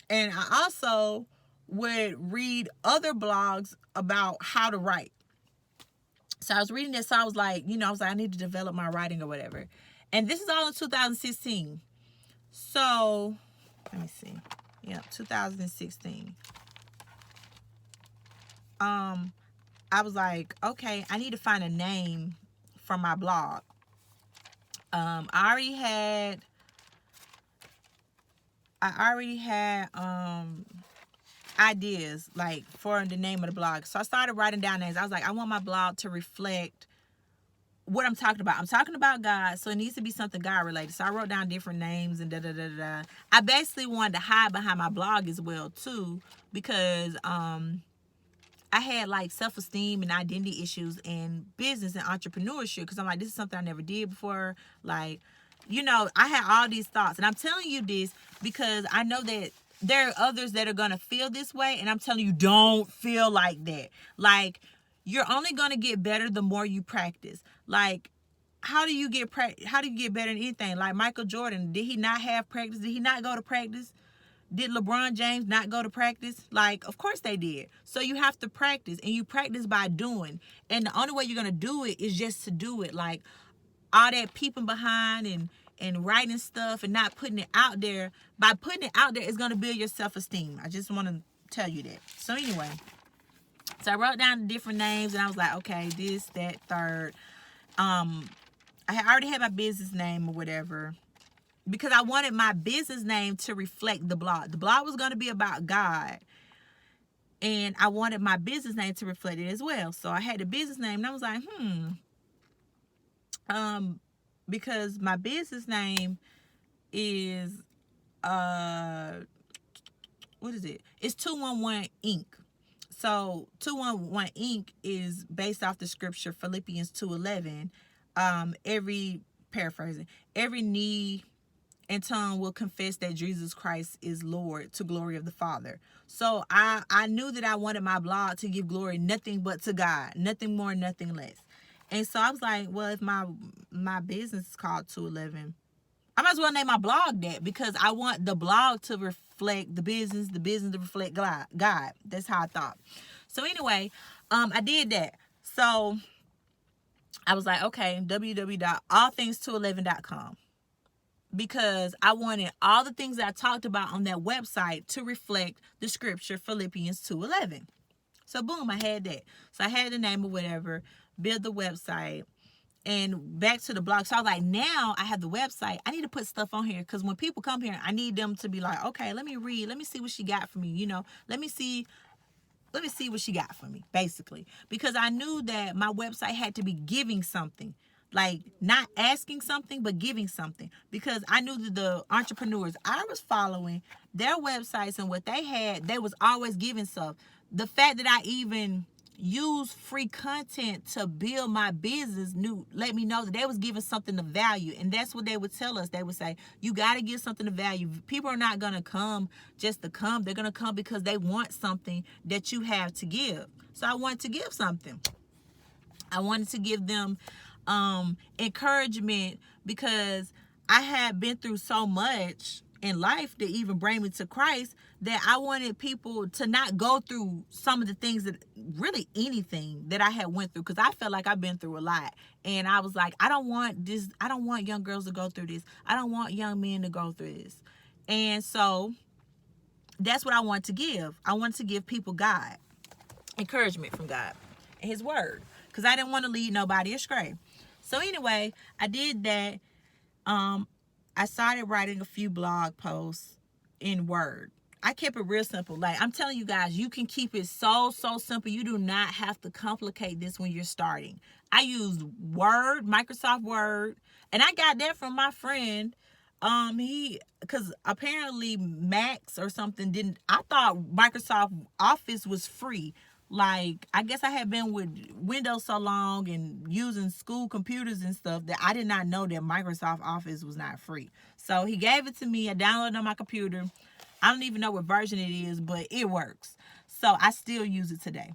And I also would read other blogs about how to write. So I was reading this, so I was like, I was like, I need to develop my writing or whatever. And this is all in 2016. So let me see. Yeah, 2016. I was like, okay, I need to find a name for my blog. I already had ideas like for the name of the blog. So I started writing down names. I was like, I want my blog to reflect what I'm talking about. I'm talking about God, so it needs to be something God related. So I wrote down different names and da da da da. I basically wanted to hide behind my blog as well too, because I had like self-esteem and identity issues in business and entrepreneurship, because I'm like, this is something I never did before. Like, I had all these thoughts, and I'm telling you this because I know that there are others that are gonna feel this way, and I'm telling you, don't feel like that. Like, you're only gonna get better the more you practice. Like, how do you get better in anything? Like Michael Jordan, did he not have practice? Did he not go to practice? Did LeBron James not go to practice? Like, of course they did. So you have to practice, and you practice by doing. And the only way you're gonna do it is just to do it. Like, all that peeping behind and writing stuff and not putting it out there. By putting it out there, it's gonna build your self-esteem. I just want to tell you that. So anyway, so I wrote down the different names, and I was like, okay, this, that, third. I had already had my business name or whatever, because I wanted my business name to reflect the blog. The blog was going to be about God, and I wanted my business name to reflect it as well. So I had the business name, and I was like, because my business name is, what is it? It's 211 Inc. So 211 Inc. is based off the scripture Philippians 2:11. Every knee and tongue will confess that Jesus Christ is Lord, to glory of the Father. So I knew that I wanted my blog to give glory nothing but to God, nothing more, nothing less. And so I was like, well, if my business is called 211, I might as well name my blog that, because I want the blog to reflect the business to reflect God. That's how I thought. So anyway, I did that. So I was like, okay, www.allthings211.com, because I wanted all the things that I talked about on that website to reflect the scripture Philippians 2:11. So boom, I had that. So I had the name or whatever, build the website, and back to the blog. So I was like, now I have the website, I need to put stuff on here, because when people come here, I need them to be like, okay, let me read, let me see what she got for me, let me see what she got for me, basically. Because I knew that my website had to be giving something. Like, not asking something, but giving something. Because I knew that the entrepreneurs I was following, their websites and what they had, they was always giving stuff. The fact that I even use free content to build my business let me know that they was giving something of value. And that's what they would tell us. They would say, you got to give something of value. People are not going to come just to come. They're going to come because they want something that you have to give. So I wanted to give something. I wanted to give them encouragement, because I had been through so much in life to even bring me to Christ, that I wanted people to not go through some of the things, that really anything that I had went through, because I felt like I've been through a lot. And I was like, I don't want this. I don't want young girls to go through this. I don't want young men to go through this. And so that's what I wanted to give. I wanted to give people God, encouragement from God and his word, because I didn't want to lead nobody astray. So anyway, I did that. I started writing a few blog posts in Word. I kept it real simple. Like, I'm telling you guys, you can keep it so simple. You do not have to complicate this when you're starting. I used Word, Microsoft Word, and I got that from my friend. Because apparently Macs or something didn't, I thought Microsoft Office was free. Like, I guess I had been with Windows so long and using school computers and stuff that I did not know that Microsoft Office was not free. So he gave it to me. I downloaded it on my computer. I don't even know what version it is, but it works. So I still use it today.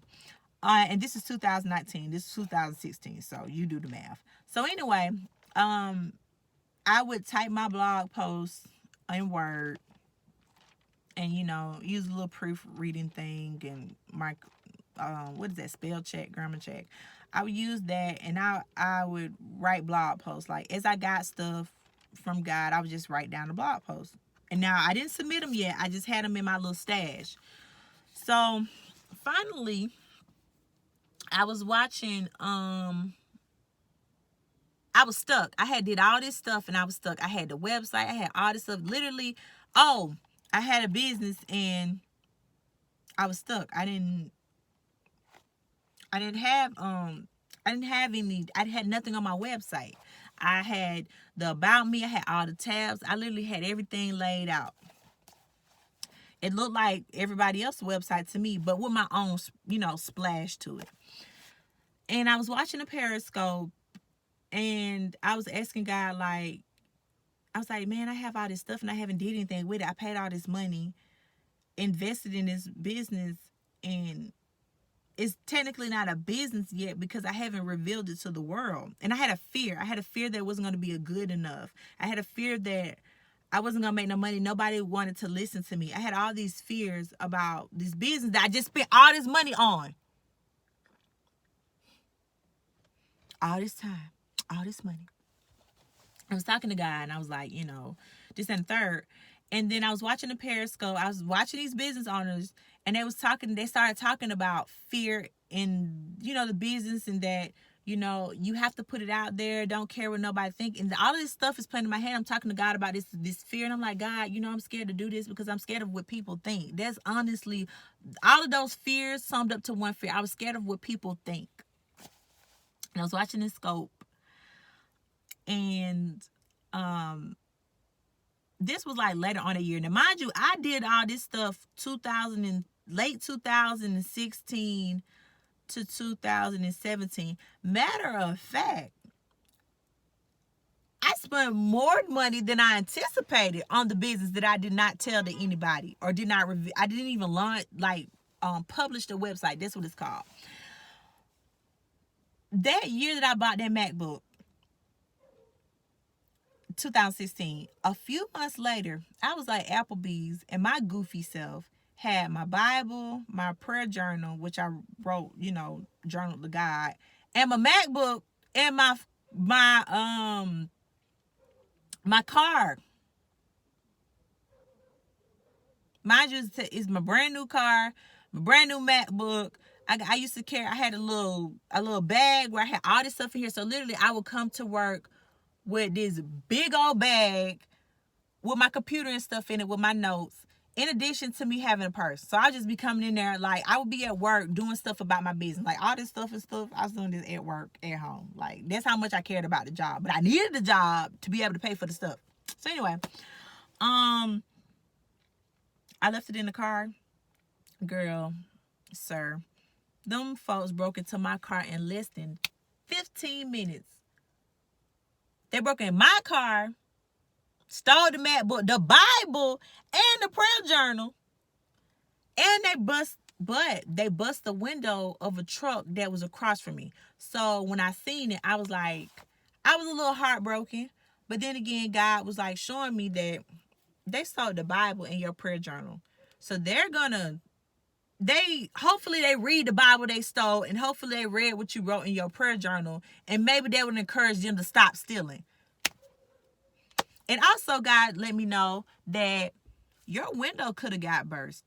And this is 2019. This is 2016. So you do the math. So anyway, I would type my blog posts in Word, and use a little proofreading thing and my what is that, spell check, grammar check. I would use that, and I would write blog posts. Like, as I got stuff from God, I would just write down the blog posts. And now I didn't submit them yet. I just had them in my little stash. So finally, I was watching. I was stuck. I had did all this stuff and I was stuck. I had the website. I had all this stuff. Literally, I had a business and I was stuck. I didn't have any. I had nothing on my website. I had the about me. I had all the tabs. I literally had everything laid out. It looked like everybody else's website to me, but with my own, splash to it. And I was watching a Periscope, and I was asking God, like, I was like, man, I have all this stuff and I haven't did anything with it. I paid all this money, invested in this business, and it's technically not a business yet because I haven't revealed it to the world. And I had a fear. I had a fear that it wasn't going to be good enough. I had a fear that I wasn't going to make no money. Nobody wanted to listen to me. I had all these fears about this business that I just spent all this money on. All this time, all this money. I was talking to God and I was like, this and third. And then I was watching the Periscope. I was watching these business owners, and they started talking about fear in, the business, and that, you have to put it out there. Don't care what nobody think. And all of this stuff is playing in my head. I'm talking to God about this fear. And I'm like, God, I'm scared to do this because I'm scared of what people think. That's honestly, all of those fears summed up to one fear. I was scared of what people think. And I was watching this scope, and this was like later on a year. Now, mind you, I did all this stuff late 2016 to 2017. Matter of fact, I spent more money than I anticipated on the business that I did not tell to anybody, or did not review. I didn't even launch, publish the website. That's what it's called. That year that I bought that MacBook, 2016, a few months later, I was like Applebee's, and my goofy self had my Bible, my prayer journal, which I wrote, journal to God, and my MacBook, and my car. Mind you, it's my brand new car, my brand new MacBook. I used to carry. I had a little bag where I had all this stuff in here. So literally, I would come to work with this big old bag with my computer and stuff in it, with my notes, in addition to me having a purse. So I'll just be coming in there, like, I would be at work doing stuff about my business. Like, all this stuff, I was doing this at work, at home. Like, that's how much I cared about the job. But I needed the job to be able to pay for the stuff. So anyway, I left it in the car. Girl, sir, them folks broke into my car in less than 15 minutes. They broke in my car, stole the MacBook, the Bible, and the prayer journal. And they bust the window of a truck that was across from me. So when I seen it, I was a little heartbroken. But then again, God was like showing me that they stole the Bible and your prayer journal. So hopefully they read the Bible they stole, and hopefully they read what you wrote in your prayer journal, and maybe that would encourage them to stop stealing. And also, God let me know that your window could have got burst,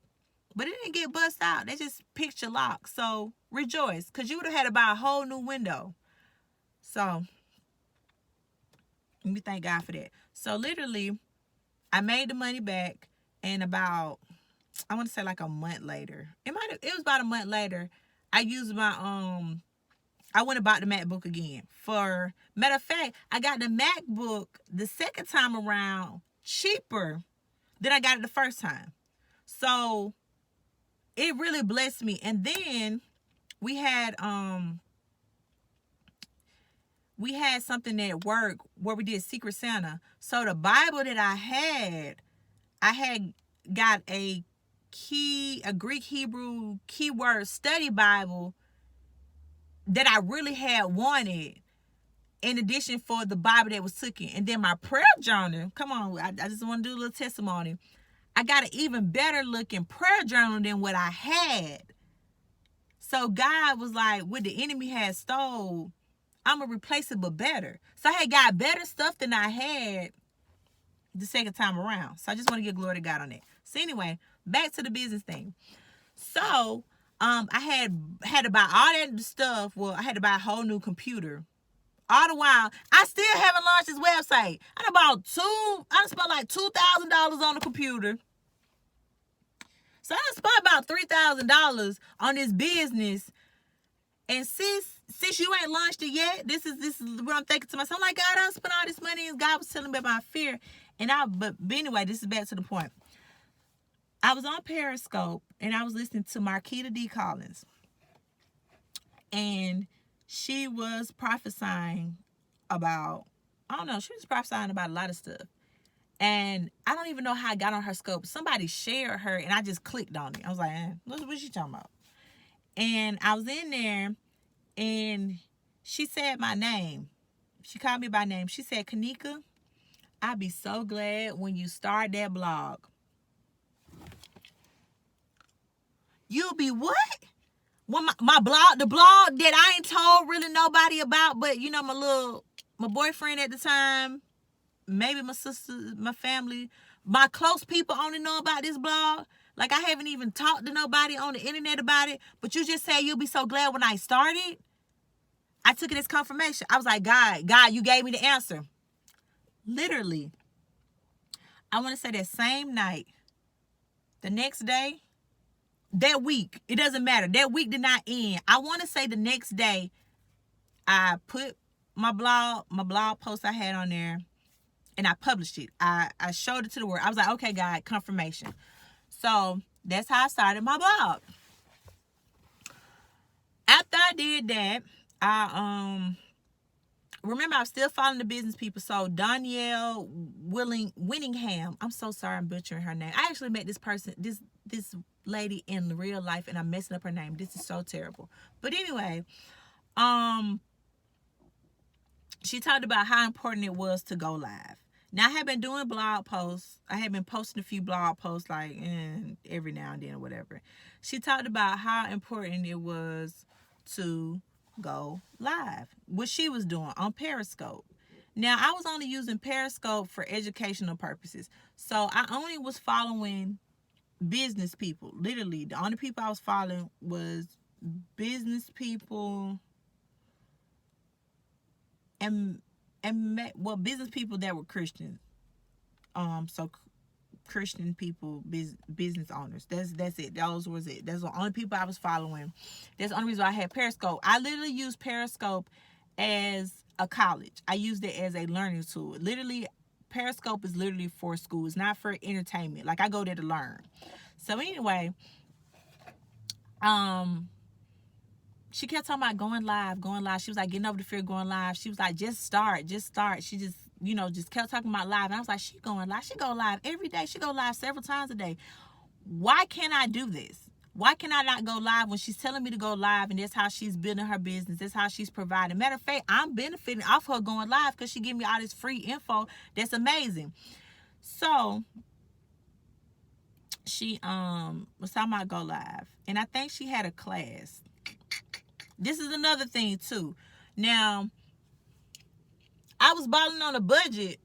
but it didn't get bust out. They just picked your lock. So rejoice, because you would have had to buy a whole new window. So we thank God for that. So literally, I made the money back, and about, I want to say like a month later, it was about a month later, I used I went and bought the MacBook again. Matter of fact, I got the MacBook the second time around cheaper than I got it the first time. So it really blessed me. And then we had something at work where we did Secret Santa. So the Bible that I had got a Greek Hebrew keyword study Bible that I really had wanted, in addition for the Bible that was taken. And then my prayer journal, come on, I just want to do a little testimony. I got an even better looking prayer journal than what I had. So God was like, what the enemy had stole, I'm going to replace it but better. So I had got better stuff than I had the second time around. So I just want to give glory to God on that. So anyway, back to the business thing. So I had to buy all that stuff. Well, I had to buy a whole new computer. All the while, I still haven't launched this website. I spent like $2,000 on the computer. So I spent about $3,000 on this business. And since you ain't launched it yet, this is what I'm thinking to myself. I'm like, God, I spent all this money, and God was telling me about fear. But anyway, this is back to the point. I was on Periscope and I was listening to Markita D Collins. And she was prophesying about, she was prophesying about a lot of stuff. And I don't even know how I got on her scope. Somebody shared her and I just clicked on it. I was like, what's she talking about? And I was in there and she said my name. She called me by name. She said, Kanika, I'll be so glad when you start that blog. You'll be what? Well, my blog, the blog that I ain't told really nobody about, but my boyfriend at the time, maybe my sister, my family, my close people only know about this blog. Like, I haven't even talked to nobody on the internet about it, but you just said you'll be so glad when I started. I took it as confirmation. I was like, God, you gave me the answer. Literally, I want to say that same night, the next day, that week, it doesn't matter. That week did not end. I want to say the next day, I put my blog post I had on there, and I published it. I showed it to the world. I was like, okay, God, confirmation. So that's how I started my blog. After I did that, I remember I was still following the business people. So Danielle Winningham. I'm so sorry I'm butchering her name. I actually met this person, this lady in real life, and I'm messing up her name. This is so terrible. But anyway, she talked about how important it was to go live. Now, I have been doing blog posts. I have been posting a few blog posts like every now and then or whatever. She talked about how important it was to go live, what she was doing on Periscope. Now, I was only using Periscope for educational purposes. So I only was following business people. Literally, the only people I was following was business people and business people that were Christian. So Christian people, business owners. That's it. Those was it. That's the only people I was following. That's the only reason I had Periscope. I literally used Periscope as a college. I used it as a learning tool. Literally, Periscope is literally for school. It's not for entertainment. Like, I go there to learn. So anyway, she kept talking about going live. She was like, getting over the fear of going live. She was like, just start. She just kept talking about live. And I was like, she going live. She go live every day. She go live several times a day. Why can't I do this? Why can I not go live when she's telling me to go live, and that's how she's building her business? That's how she's providing. Matter of fact, I'm benefiting off her going live because she gave me all this free info. That's amazing. So she was talking about go live. And I think she had a class. This is another thing too. Now, I was balling on a budget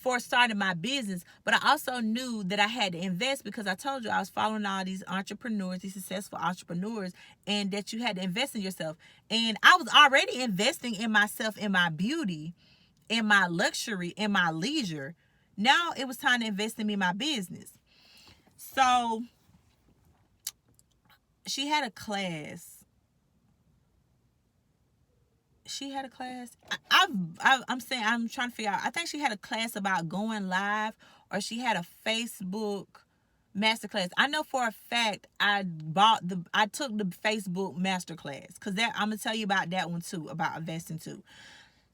for starting my business, but I also knew that I had to invest because I told you I was following all these entrepreneurs, these successful entrepreneurs, and that you had to invest in yourself. And I was already investing in myself, in my beauty, in my luxury, in my leisure. Now it was time to invest in me, my business. So she had a class. I'm trying to figure out. I think she had a class about going live, or she had a Facebook masterclass. I know for a fact I took the Facebook masterclass, because I'm gonna tell you about that one too, about investing too.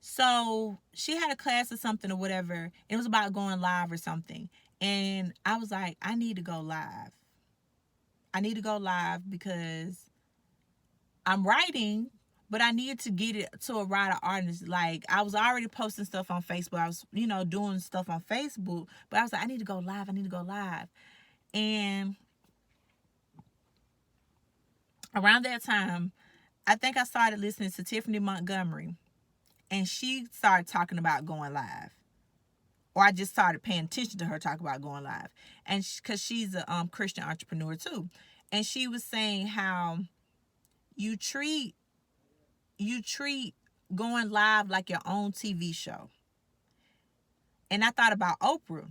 So she had a class or something or whatever. It was about going live or something, and I was like, I need to go live. I need to go live because I'm writing, but I needed to get it to a writer artist. Like, I was already posting stuff on Facebook. I was, doing stuff on Facebook, but I was like, I need to go live. And around that time, I think I started listening to Tiphani Montgomery, and she started talking about going live. Or I just started paying attention to her talk about going live. And because she's a Christian entrepreneur too. And she was saying how you treat going live like your own TV show. And I thought about Oprah,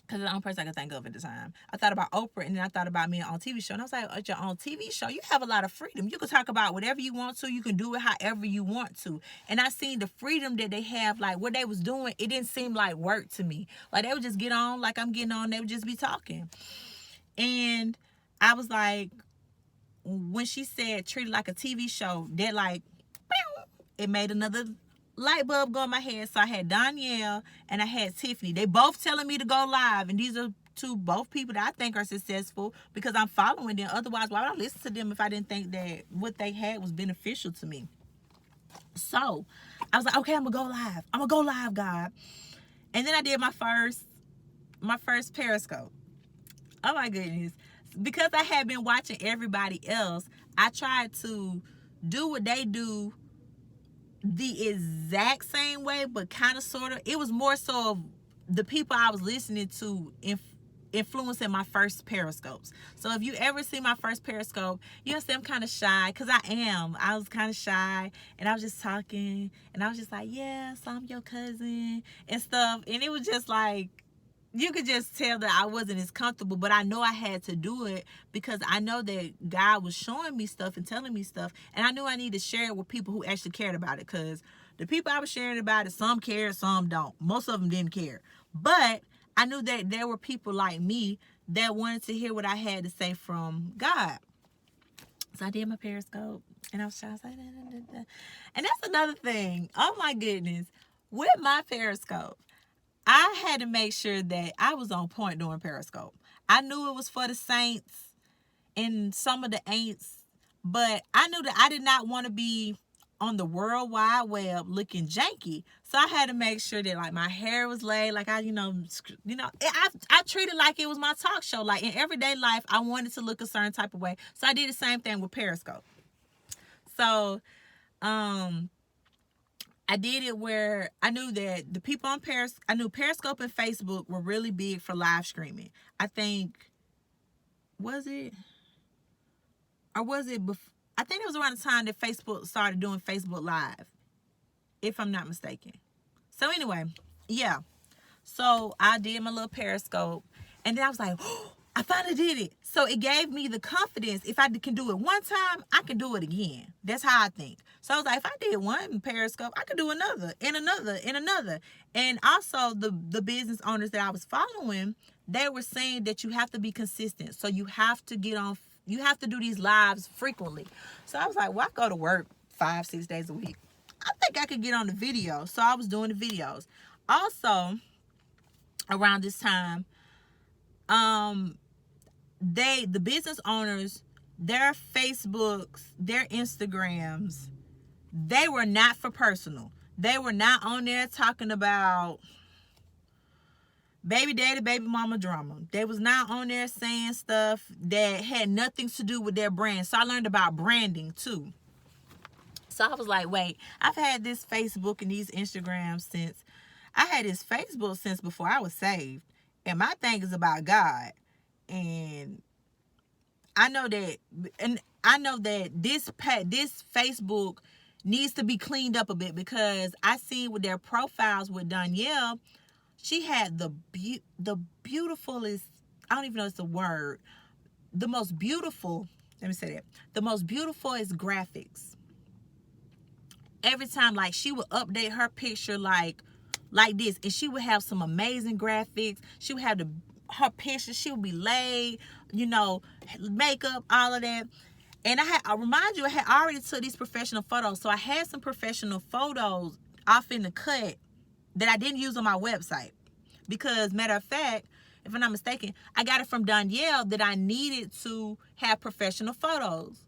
because the only person I could think of at the time. I thought about Oprah, and then I thought about me on TV show. And I was like, at your own TV show, you have a lot of freedom. You can talk about whatever you want to. You can do it however you want to. And I seen the freedom that they have, like what they was doing. It didn't seem like work to me. Like they would just get on like I'm getting on. They would just be talking. And I was like, when she said treat it like a TV show, that like, it made another light bulb go in my head. So I had Danielle and I had Tiphani. They both telling me to go live, and these are both people that I think are successful because I'm following them. Otherwise, why would I listen to them if I didn't think that what they had was beneficial to me? So I was like, okay, I'm gonna go live. I'm gonna go live, God. And then I did my first Periscope. Oh my goodness. Because I had been watching everybody else, I tried to do what they do the exact same way, but kind of sort of. It was more so of the people I was listening to influencing my first Periscopes. So if you ever see my first Periscope, you'll see I'm kind of shy, because I was kind of shy, and I was just talking, and I was just like, yeah, so I'm your cousin and stuff. And it was just like, you could just tell that I wasn't as comfortable, but I know I had to do it because I know that God was showing me stuff and telling me stuff, and I knew I needed to share it with people who actually cared about it, because the people I was sharing about it, some cared, some don't. Most of them didn't care. But I knew that there were people like me that wanted to hear what I had to say from God. So I did my Periscope, and I was trying to say, and that's another thing. Oh my goodness. With my Periscope, I had to make sure that I was on point during Periscope. I knew it was for the saints and some of the ain'ts, but I knew that I did not want to be on the World Wide Web looking janky. So I had to make sure that like my hair was laid, like I treated it like it was my talk show. Like in everyday life, I wanted to look a certain type of way. So I did the same thing with Periscope. So, I did it where I knew that the people on I knew Periscope and Facebook were really big for live streaming. I think, was it? Or was it before? I think it was around the time that Facebook started doing Facebook Live, if I'm not mistaken. So anyway, yeah. So I did my little Periscope, and then I was like, oh, I finally did it. So it gave me the confidence. If I can do it one time, I can do it again. That's how I think. So I was like, if I did one Periscope, I could do another, and another, and another. And also the business owners that I was following, they were saying that you have to be consistent. So you have to get on, you have to do these lives frequently. So I was like, well, I go to work 5-6 days a week. I think I could get on the video. So I was doing the videos. Also, around this time, the business owners, their Facebooks, their Instagrams, they were not for personal. They were not on there talking about baby daddy, baby mama drama. They was not on there saying stuff that had nothing to do with their brand. So I learned about branding too. So I was like, wait, I've had this Facebook and these Instagrams since before I was saved. And my thing is about God. And I know that this Facebook needs to be cleaned up a bit, because I seen with their profiles with Danielle, she had the beautifulest, I don't even know if it's a word, the most beautiful, let me say that, the most beautiful is graphics. Every time, like, she would update her picture like this, and she would have some amazing graphics. She would have her pictures, she would be laid, makeup, all of that. And I remind you, I had already took these professional photos. So I had some professional photos off in the cut that I didn't use on my website. Because, matter of fact, if I'm not mistaken, I got it from Danielle that I needed to have professional photos.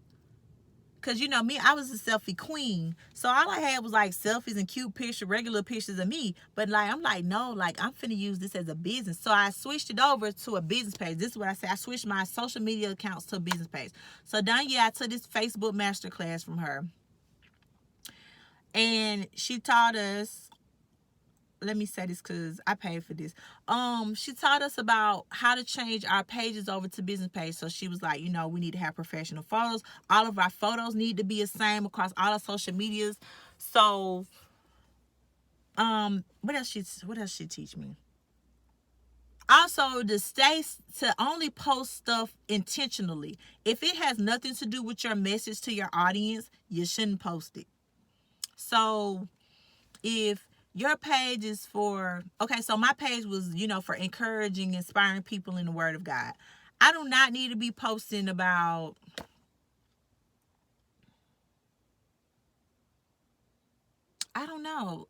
Cause you know me, I was a selfie queen. So all I had was like selfies and cute pictures, regular pictures of me. But like I'm like, no, like I'm finna use this as a business. So I switched it over to a business page. This is what I said. I switched my social media accounts to a business page. So down I took this Facebook masterclass from her. And she taught us, let me say this because I paid for this. She taught us about how to change our pages over to business page. So she was like, you know, we need to have professional photos. All of our photos need to be the same across all our social medias. So what else she teach me? Also, to only post stuff intentionally. If it has nothing to do with your message to your audience, you shouldn't post it. So if your page is for, okay, so my page was, you know, for encouraging, inspiring people in the Word of God. I do not need to be posting about, I don't know,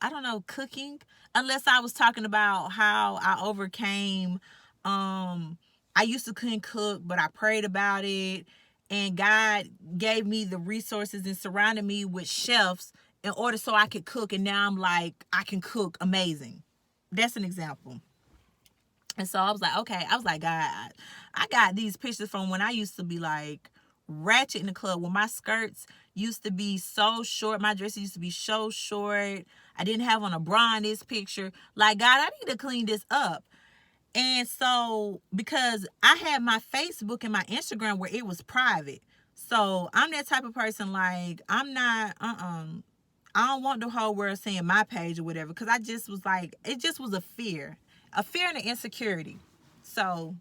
cooking, unless I was talking about how I overcame, I used to couldn't cook, but I prayed about it, and God gave me the resources and surrounded me with chefs in order so I could cook, and now I'm like, I can cook amazing. That's an example. And so I was like, okay, I was like, God, I got these pictures from when I used to be like ratchet in the club, when my skirts used to be so short, my dresses used to be so short. I didn't have on a bra in this picture. Like, God, I need to clean this up. And so, because I had my Facebook and my Instagram where it was private. So I'm that type of person, like, I'm not, I don't want the whole world seeing my page or whatever, because I just was like, it just was a fear and an insecurity. So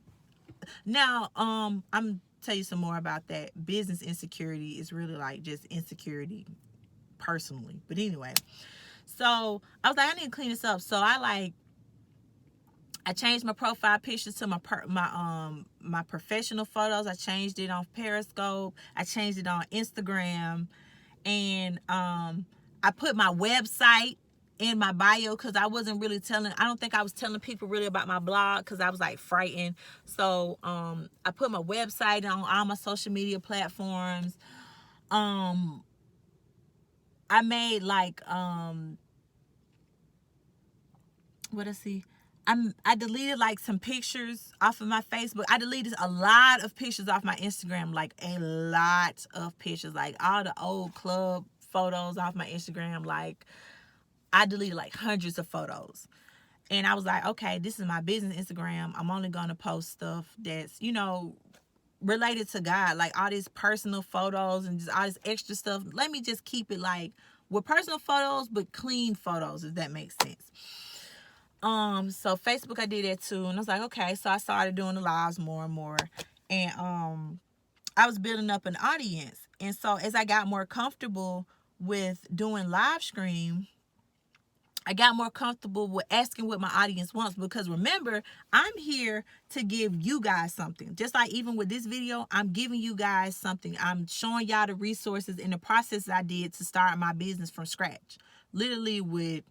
now, I'm tell you some more about that. Business insecurity is really like just insecurity personally. But anyway, so I was like, I need to clean this up. So I changed my profile pictures to my professional photos. I changed it on Periscope. I changed it on Instagram, and I put my website in my bio because I wasn't really I don't think I was telling people really about my blog because I was like frightened. So I put my website on all my social media platforms. I made like what I see. I deleted like some pictures off of my Facebook. I deleted a lot of pictures off my Instagram, like a lot of pictures, like all the old club photos off my Instagram. Like I deleted like hundreds of photos. And I was like, okay, this is my business Instagram. I'm only going to post stuff that's, you know, related to God. Like all these personal photos and just all this extra stuff. Let me just keep it like with personal photos, but clean photos, if that makes sense. So Facebook, I did that too. And I was like, okay. So I started doing the lives more and more. And I was building up an audience. And so as I got more comfortable with doing live stream, I got more comfortable with asking what my audience wants, because remember, I'm here to give you guys something. Just like even with this video, I'm giving you guys something. I'm showing y'all the resources in the process I did to start my business from scratch. Literally with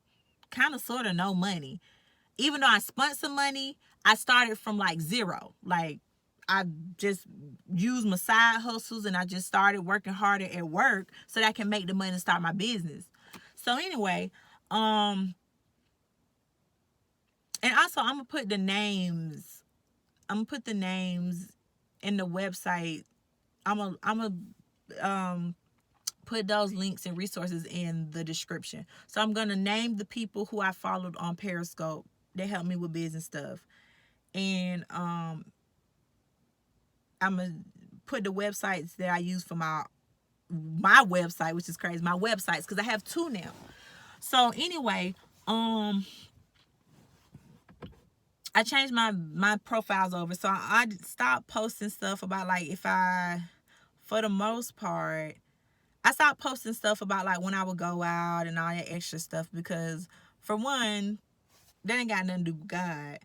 kind of sort of no money. Even though I spent some money, I started from like zero. Like I just used my side hustles and I just started working harder at work so that I can make the money to start my business. So anyway, and also I'm gonna put the names. I'm gonna put the names in the website. I'm gonna put those links and resources in the description. So I'm gonna name the people who I followed on Periscope that helped me with business stuff, and I'm gonna put the websites that I use for my website, which is crazy. My websites, because I have two now. So anyway, I changed my profiles over. So I stopped posting stuff about like for the most part, I stopped posting stuff about like when I would go out and all that extra stuff, because for one, that ain't got nothing to do with God.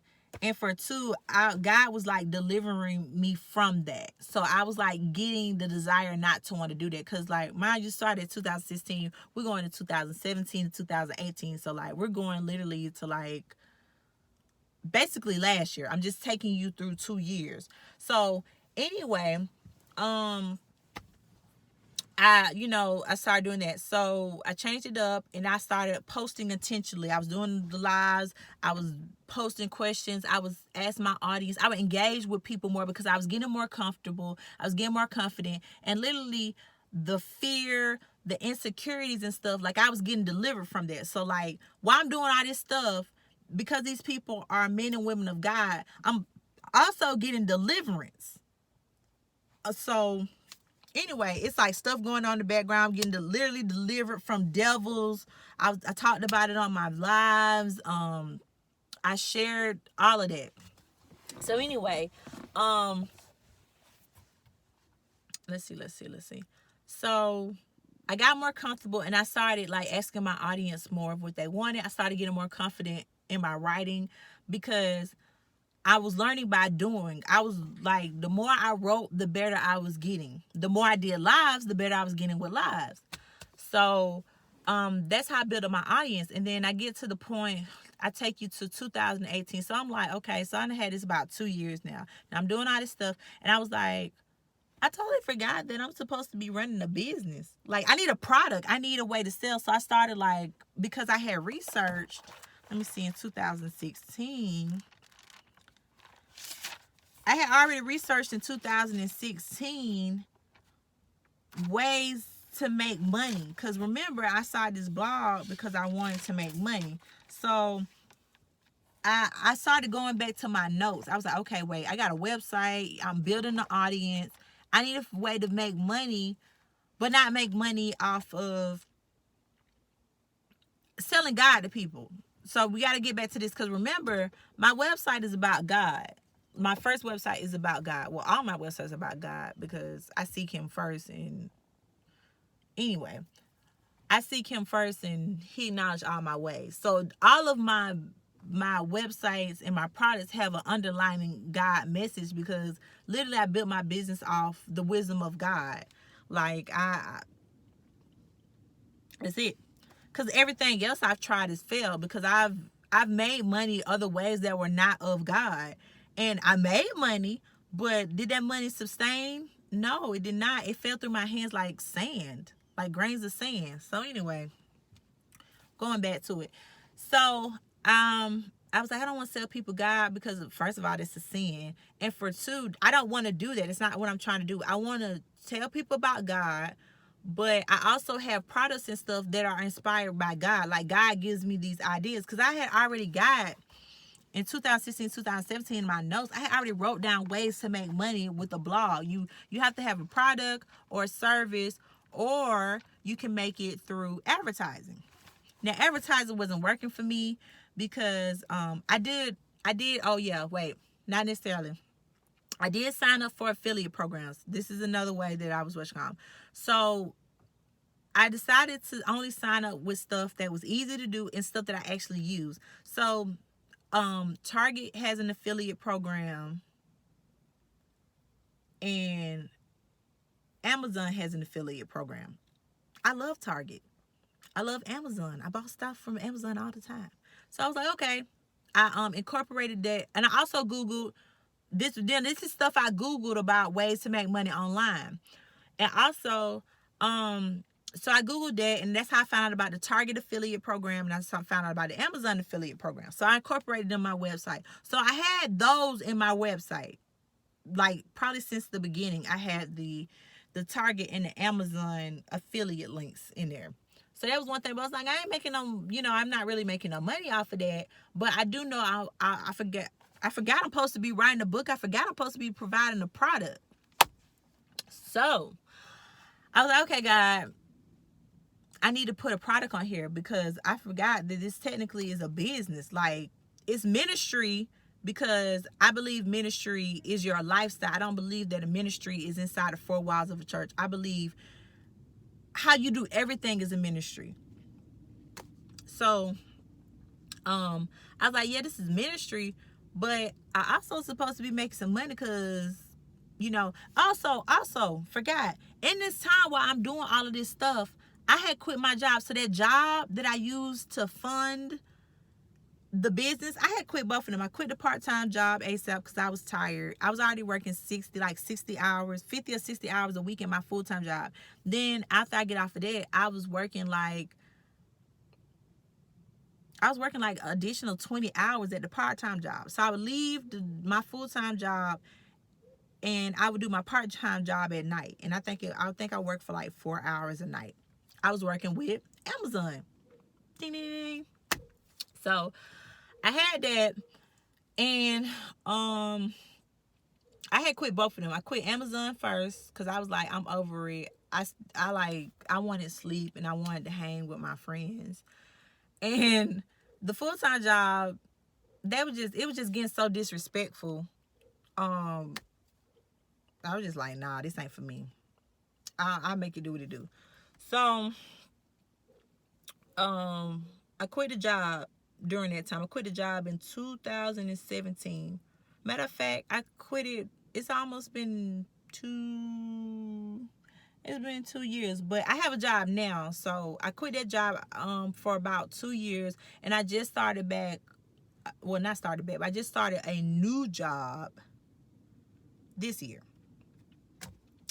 And for two, God was like delivering me from that. So I was like getting the desire not to want to do that. Because like mine just started in 2016. We're going to 2017 to 2018. So like we're going literally to like basically last year. I'm just taking you through 2 years. So anyway, I started doing that. So I changed it up and I started posting intentionally. I was doing the lives. I was posting questions. I was asking my audience. I would engage with people more because I was getting more comfortable. I was getting more confident. And literally the fear, the insecurities and stuff, like I was getting delivered from that. So like while I'm doing all this stuff, because these people are men and women of God, I'm also getting deliverance. So anyway, it's like stuff going on in the background, getting literally delivered from devils. I talked about it on my lives. I shared all of that. So anyway, let's see. So I got more comfortable and I started like asking my audience more of what they wanted. I started getting more confident in my writing because I was learning by doing. I was like, the more I wrote, the better I was getting. The more I did lives, the better I was getting with lives. So that's how I built up my audience. And then I get to the point, I take you to 2018. So I'm like, okay, so I had this about 2 years now. And I'm doing all this stuff. And I was like, I totally forgot that I'm supposed to be running a business. Like, I need a product. I need a way to sell. So I started like, because I had researched, let me see, in 2016, I had already researched in 2016 ways to make money. Because remember, I started this blog because I wanted to make money. So I started going back to my notes. I was like, okay, wait, I got a website. I'm building the audience. I need a way to make money, but not make money off of selling God to people. So we got to get back to this because remember, my website is about God. My first website is about God. Well, all my websites are about God because I seek him first. And anyway, I seek him first and he acknowledged all my ways. So all of my websites and my products have an underlying God message because literally I built my business off the wisdom of God. Like that's it. Because everything else I've tried has failed because I've made money other ways that were not of God. And I made money, but did that money sustain? No, it did not. It fell through my hands like sand, like grains of sand. So anyway, going back to it. So I was like, I don't want to sell people God because first of all, it's a sin. And for two, I don't want to do that. It's not what I'm trying to do. I want to tell people about God, but I also have products and stuff that are inspired by God. Like God gives me these ideas because I had already got in 2016, 2017, my notes, I had already wrote down ways to make money with a blog. You have to have a product or a service, or you can make it through advertising. Now, advertising wasn't working for me because I did. Oh yeah, wait, not necessarily. I did sign up for affiliate programs. This is another way that I was working on. So I decided to only sign up with stuff that was easy to do and stuff that I actually use. So Target has an affiliate program and Amazon has an affiliate program. I love Target. I love Amazon. I bought stuff from Amazon all the time. So I was like, okay. I incorporated that, and I also Googled this. Then this is stuff I Googled about ways to make money online, and also so I Googled that, and that's how I found out about the Target affiliate program, and I found out about the Amazon affiliate program. So I incorporated them in my website. So I had those in my website, like probably since the beginning. I had the Target and the Amazon affiliate links in there. So that was one thing. But I was like, I ain't making no, I'm not really making no money off of that. But I do know I forget. I forgot I'm supposed to be writing a book. I forgot I'm supposed to be providing a product. So I was like, okay, God, I need to put a product on here because I forgot that this technically is a business. Like, it's ministry because I believe ministry is your lifestyle. I don't believe that a ministry is inside the four walls of a church. I believe how you do everything is a ministry. So I was like, yeah, this is ministry, but I also supposed to be making some money because also forgot, in this time while I'm doing all of this stuff, I had quit my job. So that job that I used to fund the business, I had quit both of them. I quit the part-time job ASAP because I was tired. I was already working 60 hours, 50 or 60 hours a week in my full-time job. Then after I get off of that, I was working like additional 20 hours at the part-time job. So I would leave my full-time job and I would do my part-time job at night. And I worked for like 4 hours a night. I was working with Amazon. Ding, ding, ding. So I had that, and I had quit both of them. I quit Amazon first because I was like, I'm over it. I wanted sleep and I wanted to hang with my friends. And the full-time job, it was just getting so disrespectful. I was just like, nah, this ain't for me. I'll make it do what it do. So I quit the job during that time. I quit the job in 2017. Matter of fact, I quit it. It's almost been 2 years, but I have a job now. So I quit that job for about 2 years, and I just started back. Well, not started back, but I just started a new job this year.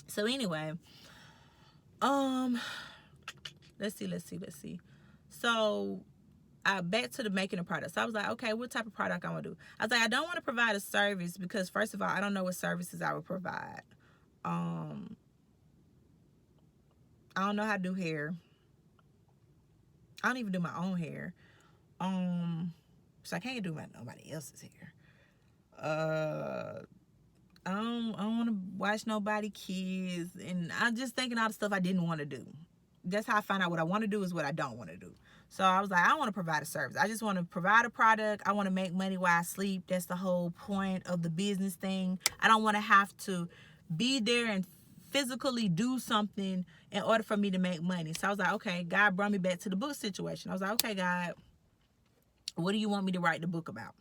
So anyway, let's see. So back to the making of products. So I was like, okay, what type of product I want to do? I was like, I don't want to provide a service because first of all, I don't know what services I would provide. I don't know how to do hair. I don't even do my own hair. So I can't do nobody else's hair. I don't want to watch nobody kids, and I'm just thinking all the stuff I didn't want to do. That's how I find out what I want to do is what I don't want to do. So I was like, I don't want to provide a service. I just want to provide a product. I want to make money while I sleep. That's the whole point of the business thing. I don't want to have to be there and physically do something in order for me to make money. So I was like, okay, God brought me back to the book situation. I was like, okay, God, what do you want me to write the book about?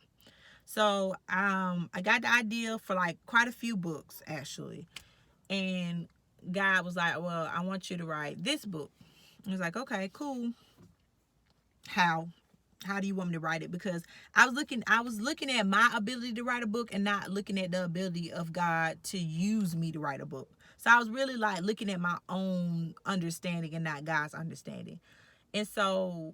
So I got the idea for like quite a few books actually. And God was like, well, I want you to write this book. I was like, okay, cool. How do you want me to write it? Because I was looking at my ability to write a book and not looking at the ability of God to use me to write a book. So I was really like looking at my own understanding and not God's understanding. And so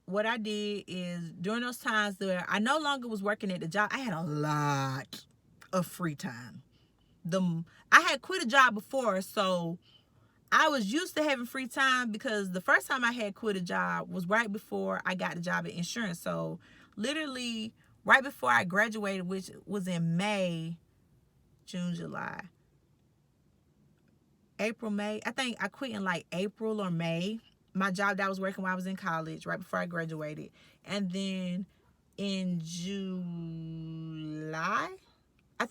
what I did is during those times where I no longer was working at the job, I had a lot of free time. I had quit a job before, so I was used to having free time because the first time I had quit a job was right before I got the job at insurance. So literally right before I graduated, which was in May, June, July, April, May. I think I quit in like April or May. My job that I was working while I was in college, right before I graduated. And then in July, I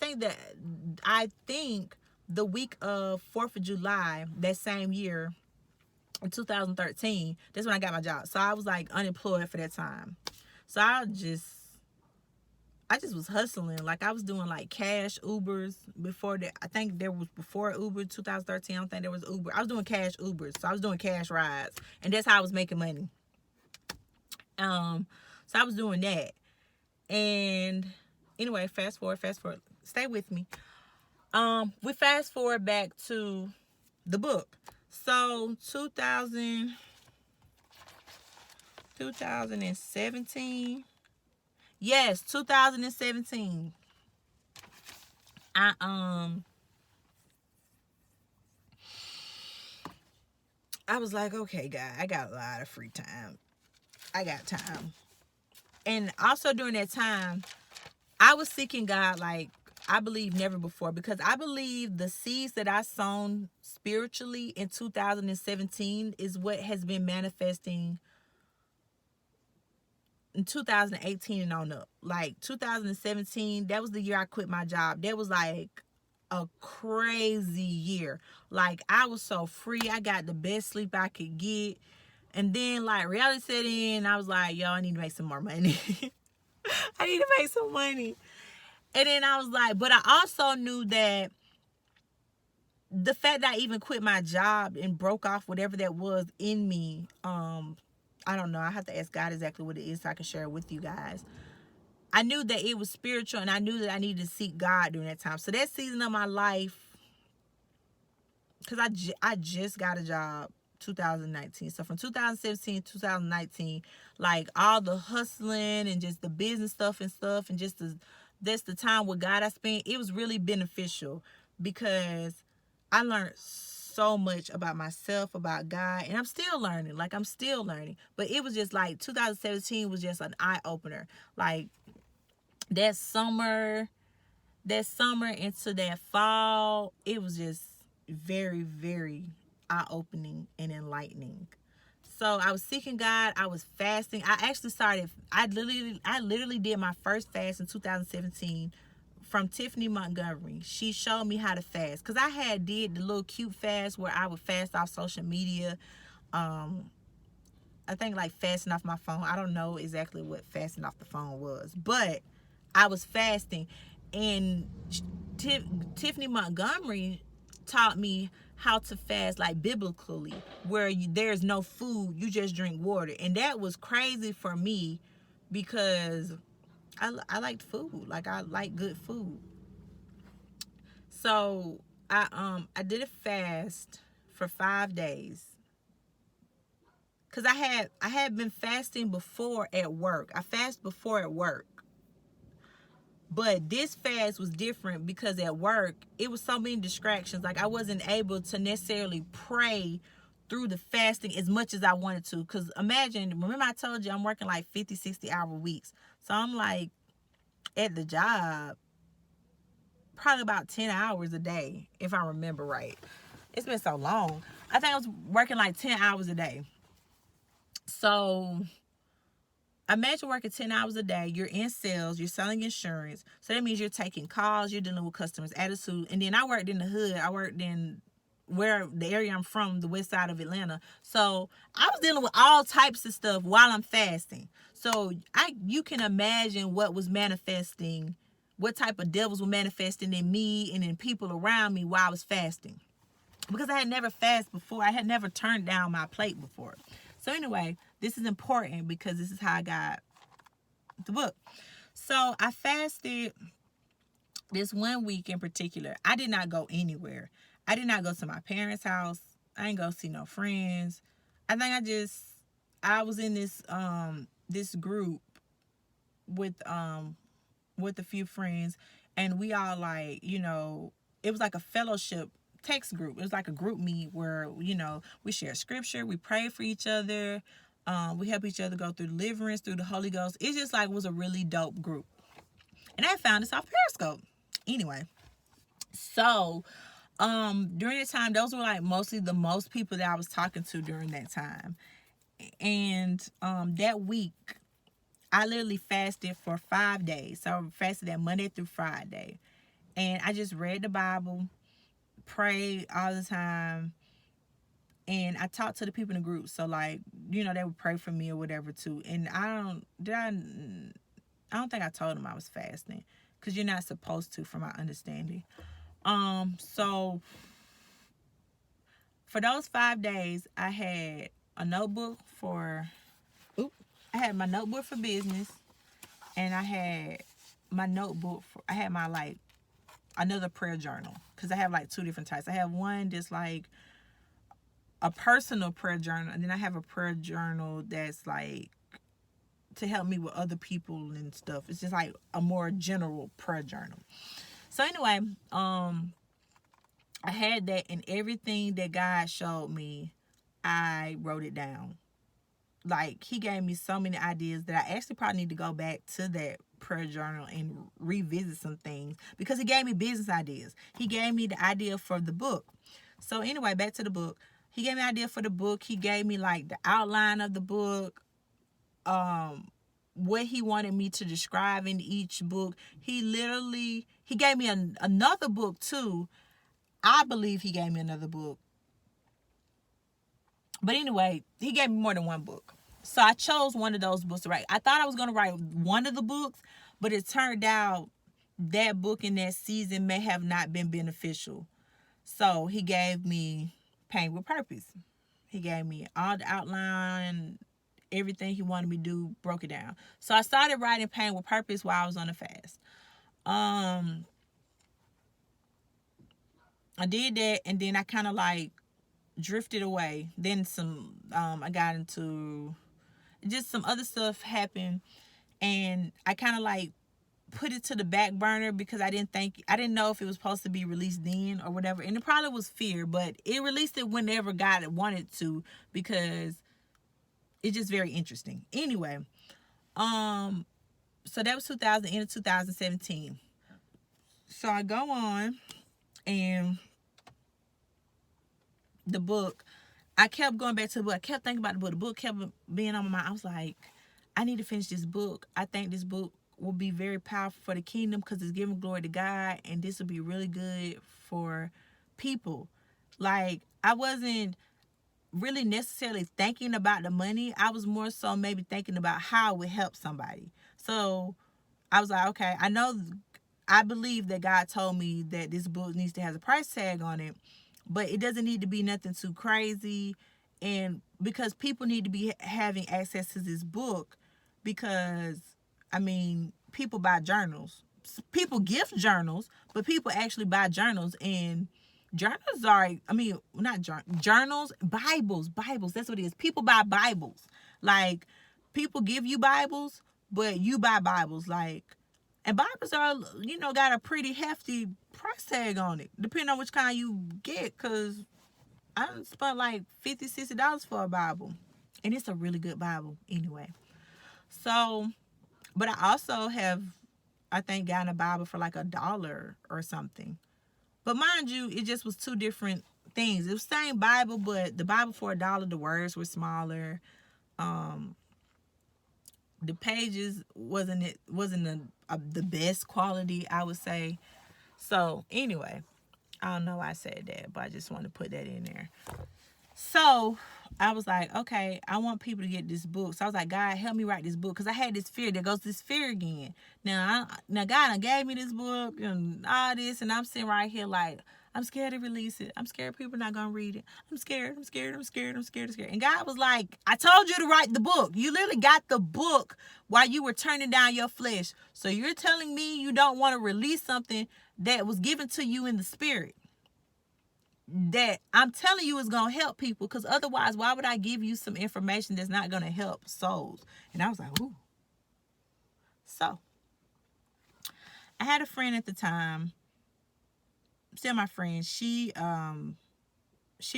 think the week of 4th of July, that same year, in 2013, that's when I got my job. So I was like unemployed for that time. So I just was hustling. Like I was doing like cash Ubers before that. I think there was before Uber 2013. I don't think there was Uber. I was doing cash Ubers. So I was doing cash rides. And that's how I was making money. So I was doing that. And anyway, fast forward. Stay with me. We fast forward back to the book. So 2017. Yes, 2017. I was like, okay, God, I got a lot of free time. I got time. And also during that time, I was seeking God like I believe never before, because I believe the seeds that I sown spiritually in 2017 is what has been manifesting in 2018 and on up. Like 2017, that was the year I quit my job. That was like a crazy year. Like I was so free. I got the best sleep I could get. And then like reality set in. I was like, yo, I need to make some more money. I need to make some money. And then I was like, but I also knew that the fact that I even quit my job and broke off whatever that was in me, I don't know. I have to ask God exactly what it is so I can share it with you guys. I knew that it was spiritual, and I knew that I needed to seek God during that time. So that season of my life, because I just got a job 2019. So from 2017 to 2019, like all the hustling and just the business stuff and just that's the time with God I spent. It was really beneficial because I learned so much about myself, about God, and I'm still learning. Like, I'm still learning. But it was just like 2017 was just an eye opener. Like that summer into that fall, it was just very, very eye-opening and enlightening. So I was seeking God. I was fasting. I literally did my first fast in 2017 from Tiphani Montgomery. She showed me how to fast, because I had did the little cute fast where I would fast off social media. I think like fasting off my phone. I don't know exactly what fasting off the phone was, but I was fasting. And Tiphani Montgomery taught me how to fast like biblically, where there's no food, you just drink water. And that was crazy for me because I liked food. Like, I like good food. So I did a fast for 5 days, because I had been fasting before at work. I fasted before at work. But this fast was different because at work, it was so many distractions. Like, I wasn't able to necessarily pray through the fasting as much as I wanted to. Because remember I told you I'm working like 50, 60-hour weeks. So I'm like at the job probably about 10 hours a day, if I remember right. It's been so long. I think I was working like 10 hours a day. So imagine working 10 hours a day. You're in sales. You're selling insurance. So that means you're taking calls. You're dealing with customers' attitude. And then I worked in the hood. I worked in where the area I'm from, the west side of Atlanta. So I was dealing with all types of stuff while I'm fasting. So you can imagine what was manifesting, what type of devils were manifesting in me and in people around me while I was fasting. Because I had never fasted before. I had never turned down my plate before. So anyway, this is important because this is how I got the book. So I fasted this one week in particular. I did not go anywhere. I did not go to my parents' house. I didn't go see no friends. I think I was in this group with a few friends, and we all, like, it was like a fellowship text group. It was like a group meet where, we share scripture, we pray for each other, we help each other go through deliverance through the Holy Ghost. It just like was a really dope group. And I found this off Periscope. Anyway, so during that time, those were like mostly the most people that I was talking to during that time. And that week, I literally fasted for 5 days. So I fasted that Monday through Friday. And I just read the Bible, prayed all the time, and I talked to the people in the group. So, like, they would pray for me or whatever too. And I don't think I told them I was fasting, because you're not supposed to, from my understanding. So for those 5 days, I had a notebook I had my notebook for business, and I had my like another prayer journal, because I have like two different types. I have one that's like a personal prayer journal, and then I have a prayer journal that's like to help me with other people and stuff. It's just like a more general prayer journal. So anyway, I had that, and everything that God showed me, I wrote it down. Like, he gave me so many ideas that I actually probably need to go back to that prayer journal and revisit some things, because he gave me business ideas. He gave me the idea for the book. So anyway, back to the book. He gave me an idea for the book. He gave me like the outline of the book, what he wanted me to describe in each book. He gave me another book too. I believe he gave me another book. But anyway, he gave me more than one book. So I chose one of those books to write. I thought I was going to write one of the books, but it turned out that book in that season may have not been beneficial. So he gave me Pain with Purpose. He gave me all the outline, everything he wanted me to do, broke it down. So I started writing Pain with Purpose while I was on the fast. I did that, and then I kind of like drifted away. Then I got into just some other stuff happened, and I kind of like put it to the back burner because I didn't know if it was supposed to be released then or whatever. And it probably was fear, but it released it whenever God wanted to, because it's just very interesting. Anyway, so that was 2000, end of 2017. So I go on, and the book, I kept going back to the book. I kept thinking about the book. The book kept being on my mind. I was like, I need to finish this book. I think this book will be very powerful for the kingdom because it's giving glory to God, and this will be really good for people. Like, I wasn't really necessarily thinking about the money. I was more so maybe thinking about how it would help somebody. So I was like, okay, I believe that God told me that this book needs to have a price tag on it, but it doesn't need to be nothing too crazy. And because people need to be having access to this book, because I mean, people buy journals. People gift journals, but people actually buy journals. And journals are, I mean, not journals, Bibles. That's what it is. People buy Bibles. Like, people give you Bibles, but you buy Bibles. Like, and Bibles are, got a pretty hefty price tag on it, depending on which kind you get. Because I spent like $50, $60 for a Bible. And it's a really good Bible anyway. So, but I also have, I think, gotten a Bible for like $1 or something. But mind you, it just was two different things. It was the same Bible, but the Bible for $1, the words were smaller. The pages wasn't the best quality, I would say. So anyway, I don't know why I said that, but I just want to put that in there. So I was like, okay, I want people to get this book. So I was like, God, help me write this book, because I had this fear. There goes this fear again. Now God gave me this book and all this, and I'm sitting right here like, I'm scared to release it. I'm scared people are not going to read it. I'm scared. And God was like, I told you to write the book. You literally got the book while you were turning down your flesh. So you're telling me you don't want to release something that was given to you in the spirit, that I'm telling you is going to help people, because otherwise, why would I give you some information that's not going to help souls? And I was like, ooh. So I had a friend at the time, still my friend. She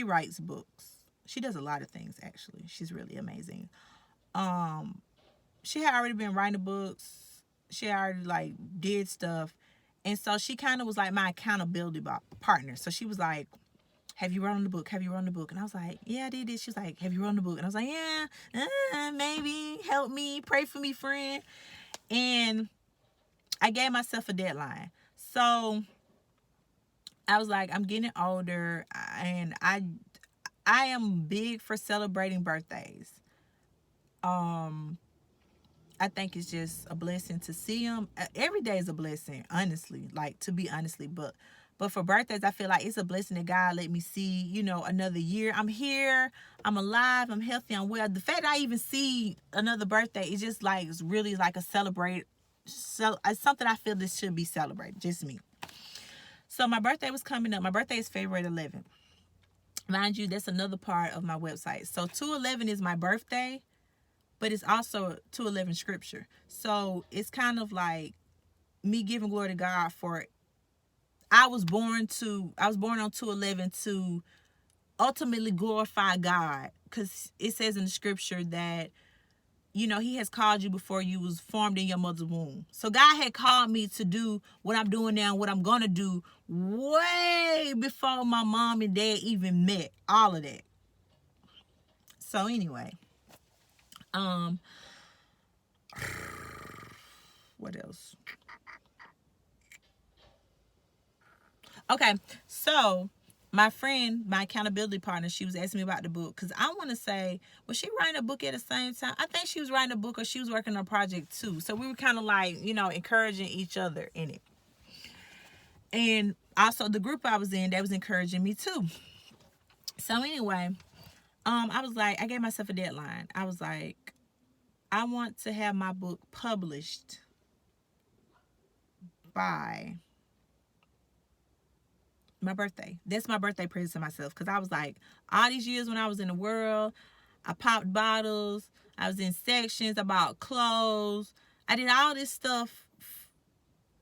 writes books. She does a lot of things, actually. She's really amazing. She had already been writing books. She already like did stuff. And so she kind of was like my accountability partner. So she was like, have you written the book? And I was like, yeah, I did this. She was like, have you written the book? And I was like, yeah, maybe. Help me. Pray for me, friend. And I gave myself a deadline. So I was like, I'm getting older, and I am big for celebrating birthdays. I think it's just a blessing to see them. Every day is a blessing, honestly, like, to be honestly, but for birthdays, I feel like it's a blessing that God let me see, another year. I'm here, I'm alive, I'm healthy, I'm well. The fact that I even see another birthday is just like, it's really like a celebrate. So it's something I feel this should be celebrated, just me. So my birthday was coming up. My birthday is February 11th. Mind you, that's another part of my website. So 2/11 is my birthday, but it's also 2/11 scripture. So it's kind of like me giving glory to God for it. I was born on 2/11 to ultimately glorify God, because it says in the scripture that, he has called you before you was formed in your mother's womb. So God had called me to do what I'm doing now, what I'm going to do, way before my mom and dad even met, all of that. So anyway, what else? Okay, so my friend, my accountability partner, she was asking me about the book, because I want to say, was she writing a book at the same time? I think she was writing a book, or she was working on a project too. So we were kind of like, encouraging each other in it. And also the group I was in, they was encouraging me too. So anyway, I was like, I gave myself a deadline. I was like, I want to have my book published by my birthday. That's my birthday present to myself, because I was like, all these years when I was in the world, I popped bottles, I was in sections, I bought clothes, I did all this stuff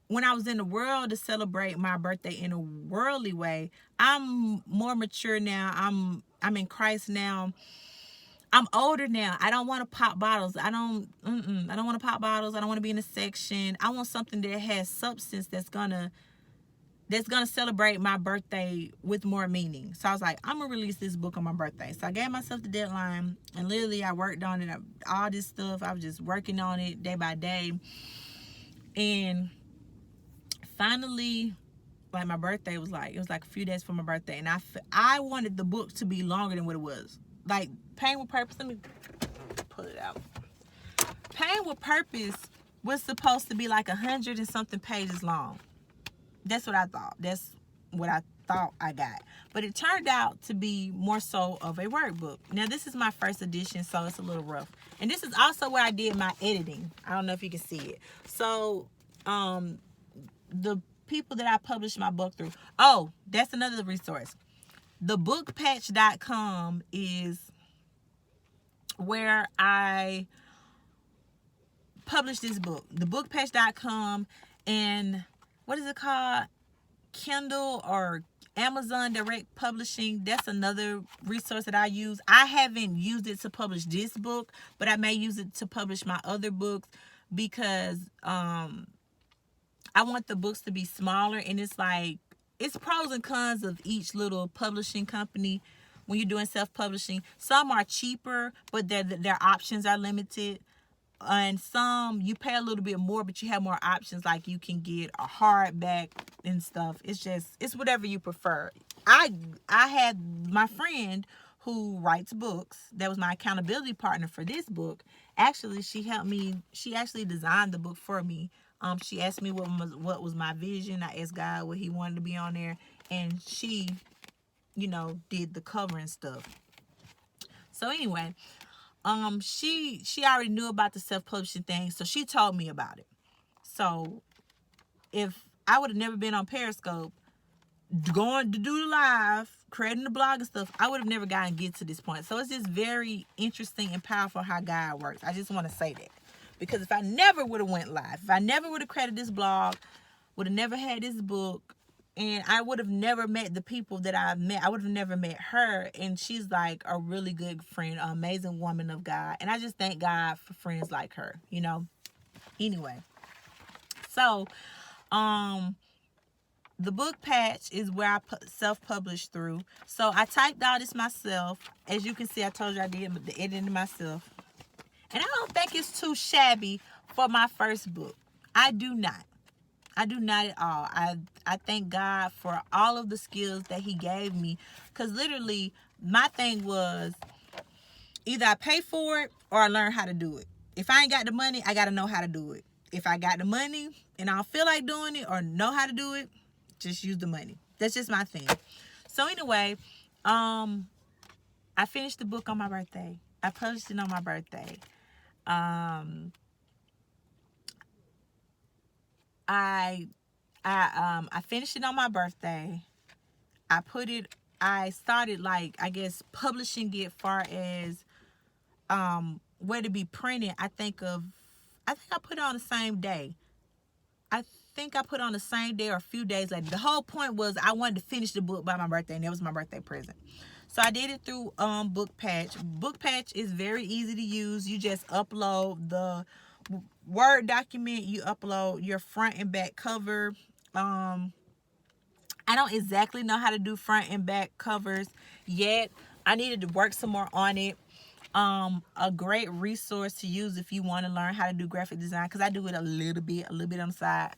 when I was in the world to celebrate my birthday in a worldly way. I'm more mature now. I'm in Christ now. I'm older now. I don't want to pop bottles. I don't want to pop bottles. I don't want to be in a section. I want something that has substance that's gonna celebrate my birthday with more meaning. So I was like, I'm gonna release this book on my birthday. So I gave myself the deadline, and literally I worked on it. All this stuff, I was just working on it day by day. And finally, like, my birthday was like, it was like a few days for my birthday, and I wanted the book to be longer than what it was. Like, Pain with Purpose, let me pull it out. Pain with Purpose was supposed to be like 100 and something pages long. That's what I thought. That's what I thought I got. But it turned out to be more so of a workbook. Now, this is my first edition, so it's a little rough. And this is also where I did my editing. I don't know if you can see it. So, the people that I published my book through. Oh, that's another resource. Thebookpatch.com is where I published this book. Thebookpatch.com, and what is it called? Kindle or Amazon Direct Publishing. That's another resource that I use. I haven't used it to publish this book, but I may use it to publish my other books, because I want the books to be smaller, and it's like, it's pros and cons of each little publishing company when you're doing self-publishing. Some are cheaper, but their options are limited. And some, you pay a little bit more, but you have more options. Like, you can get a hardback and stuff. It's whatever you prefer. I had my friend who writes books, that was my accountability partner for this book. Actually, she helped me. She actually designed the book for me. She asked me what was my vision. I asked God what he wanted to be on there, and she, did the cover and stuff. So anyway, she already knew about the self-publishing thing, so she told me about it. So if I would have never been on Periscope, going to do the live, creating the blog and stuff, I would have never gotten to get to this point. So it's just very interesting and powerful how God works. I just want to say that. Because if I never would have went live, if I never would have created this blog, would have never had this book, and I would have never met the people that I've met. I would have never met her, and she's like a really good friend, an amazing woman of God. And I just thank God for friends like her, Anyway, so the book patch is where I self-published through. So I typed all this myself. As you can see, I told you I did the editing myself. And I don't think it's too shabby for my first book. I do not at all. I thank God for all of the skills that he gave me. Because literally, my thing was, either I pay for it or I learn how to do it. If I ain't got the money, I got to know how to do it. If I got the money and I don't feel like doing it or know how to do it, just use the money. That's just my thing. So anyway, I finished the book on my birthday. I published it on my birthday. I finished it on my birthday. I started, like, I guess, publishing it far as where to be printed. I think I put it on the same day. I think I put it on the same day or a few days later. The whole point was I wanted to finish the book by my birthday, and that was my birthday present. So I did it through Book Patch. Book Patch is very easy to use. You just upload the Word document. You upload your front and back cover. I don't exactly know how to do front and back covers yet. I needed to work some more on it. A great resource to use if you want to learn how to do graphic design, because I do it a little bit on the side.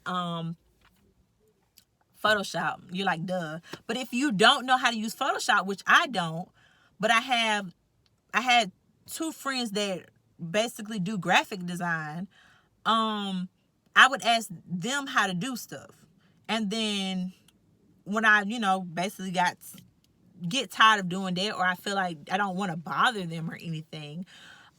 Photoshop. You're like, duh. But if you don't know how to use Photoshop, which I don't, but I had two friends that basically do graphic design. I would ask them how to do stuff. And then when I, basically get tired of doing that, or I feel like I don't want to bother them or anything,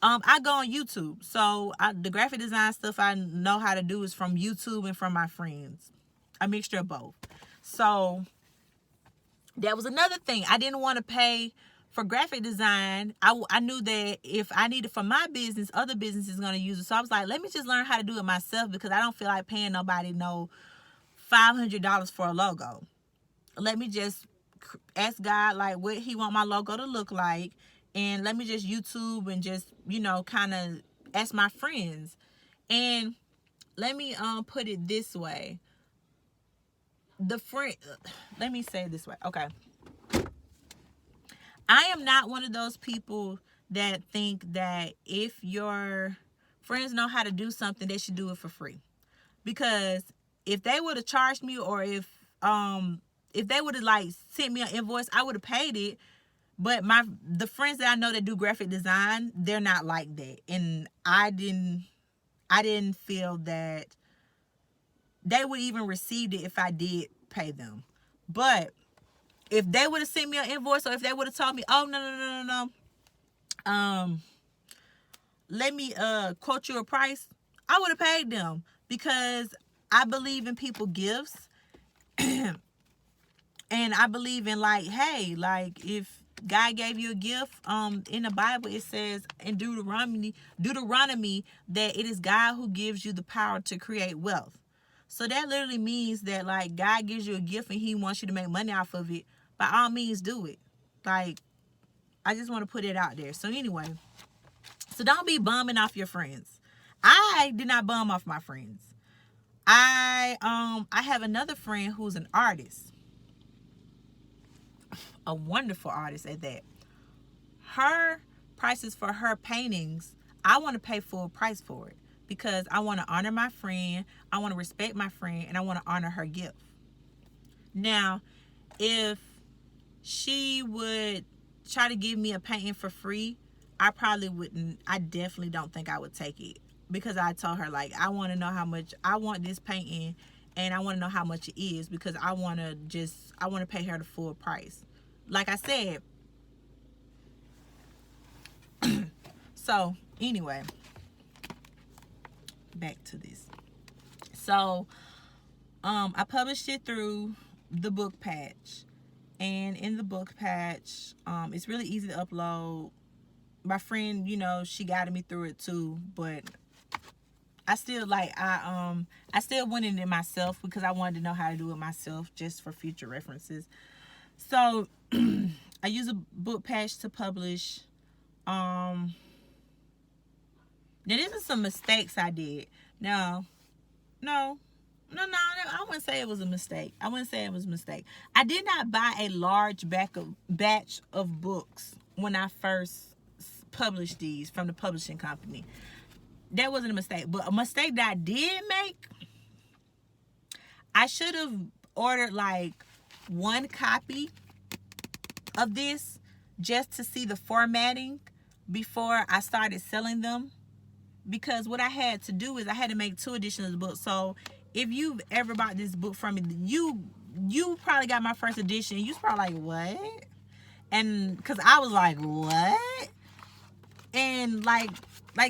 I go on YouTube. So the graphic design stuff I know how to do is from YouTube and from my friends. A mixture of both. So that was another thing. I didn't want to pay for graphic design. I knew that if I needed for my business, other businesses going to use it. So I was like, let me just learn how to do it myself, because I don't feel like paying nobody no $500 for a logo. Let me just ask God like what he want my logo to look like, and let me just YouTube and just, kind of ask my friends. And let me put it this way. Let me say it this way. Okay. I am not one of those people that think that if your friends know how to do something, they should do it for free. Because if they would have charged me, or if they would have like sent me an invoice, I would have paid it. But the friends that I know that do graphic design, they're not like that. And I didn't feel that they would even receive it if I did pay them. But if they would have sent me an invoice, or if they would have told me, oh, no, let me quote you a price, I would have paid them, because I believe in people gifts. And I believe in like, hey, like if God gave you a gift, in the Bible it says in Deuteronomy that it is God who gives you the power to create wealth. So that literally means that like God gives you a gift and he wants you to make money off of it. By all means, do it. Like, I just want to put it out there. So anyway, so don't be bumming off your friends. I did not bum off my friends. I have another friend who's an artist, a wonderful artist at that. Her prices for her paintings, I want to pay full price for it, because I want to honor my friend, I want to respect my friend, and I want to honor her gift. Now, if she would try to give me a painting for free, I probably wouldn't. I definitely don't think I would take it, because I told her like, I want to know how much I want this painting, and I want to know how much it is, because I want to pay her the full price. Like I said. So anyway, back to this. So I published it through the book patch. And in the book patch, it's really easy to upload. My friend, she guided me through it too, but I still I still went in it myself, because I wanted to know how to do it myself, just for future references. So I use a book patch to publish. Now this is some mistakes I did. No, I wouldn't say it was a mistake. I did not buy a large batch of books when I first published these from the publishing company. That wasn't a mistake. But a mistake that I did make, I should have ordered like one copy of this just to see the formatting before I started selling them. Because what I had to do is I had to make 2 editions of the book. So if you've ever bought this book from me, you probably got my first edition. You was probably like, what? And because I was like, what? And like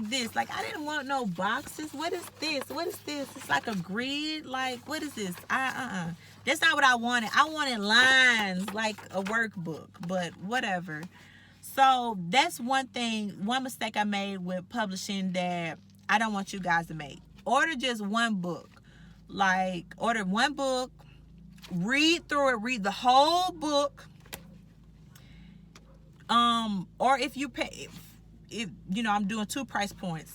this, like I didn't want no boxes. What is this? It's like a grid. Like, what is this? That's not what I wanted. I wanted lines, like a workbook, but whatever. So that's one mistake I made with publishing that I don't want you guys to make. Order just one book. Like, order one book, read through it, read the whole book. Or if you pay, if I'm doing 2 price points,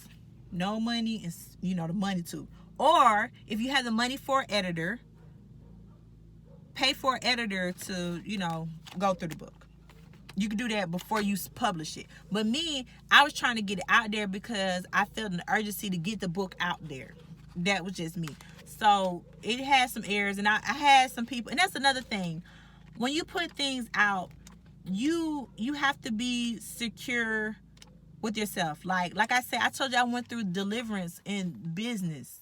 no money and the money too. Or if you have the money for an editor, pay for an editor to go through the book. You can do that before you publish it. But me, I was trying to get it out there because I felt an urgency to get the book out there. That was just me. So it had some errors, and I had some people, and that's another thing. When you put things out, you have to be secure with yourself. Like I said, I told you I went through deliverance in business,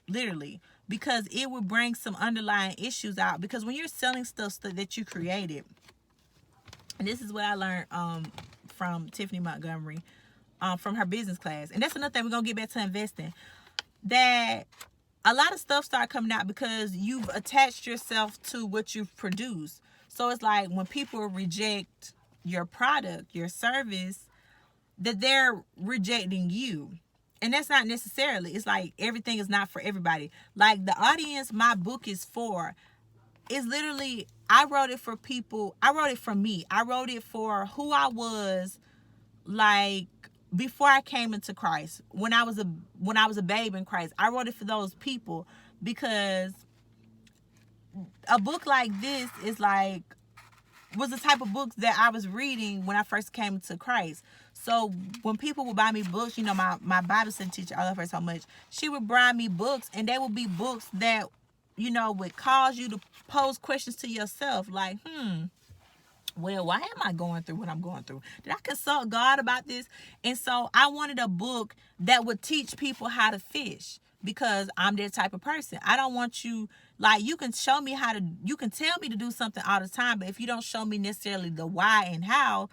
literally, because it would bring some underlying issues out. Because when you're selling stuff that you created, and this is what I learned from Tiphani Montgomery. from her business class. And that's another thing, we're going to get back to investing. That a lot of stuff start coming out because you've attached yourself to what you've produced. So it's like when people reject your product, your service, that they're rejecting you. And that's not necessarily. It's like everything is not for everybody. Like the audience my book is for is literally, I wrote it for people. I wrote it for me. I wrote it for who I was, like, before I came into Christ. When I was a babe in Christ, I wrote it for those people, because a book like this was the type of books that I was reading when I first came to Christ. So when people would buy me books, my Bible study teacher, I love her so much, she would buy me books, and they would be books that, would cause you to pose questions to yourself, like, well, why am I going through what I'm going through? Did I consult God about this? And so I wanted a book that would teach people how to fish, because I'm that type of person. I don't want you, like, you can tell me to do something all the time, but if you don't show me necessarily the why and how,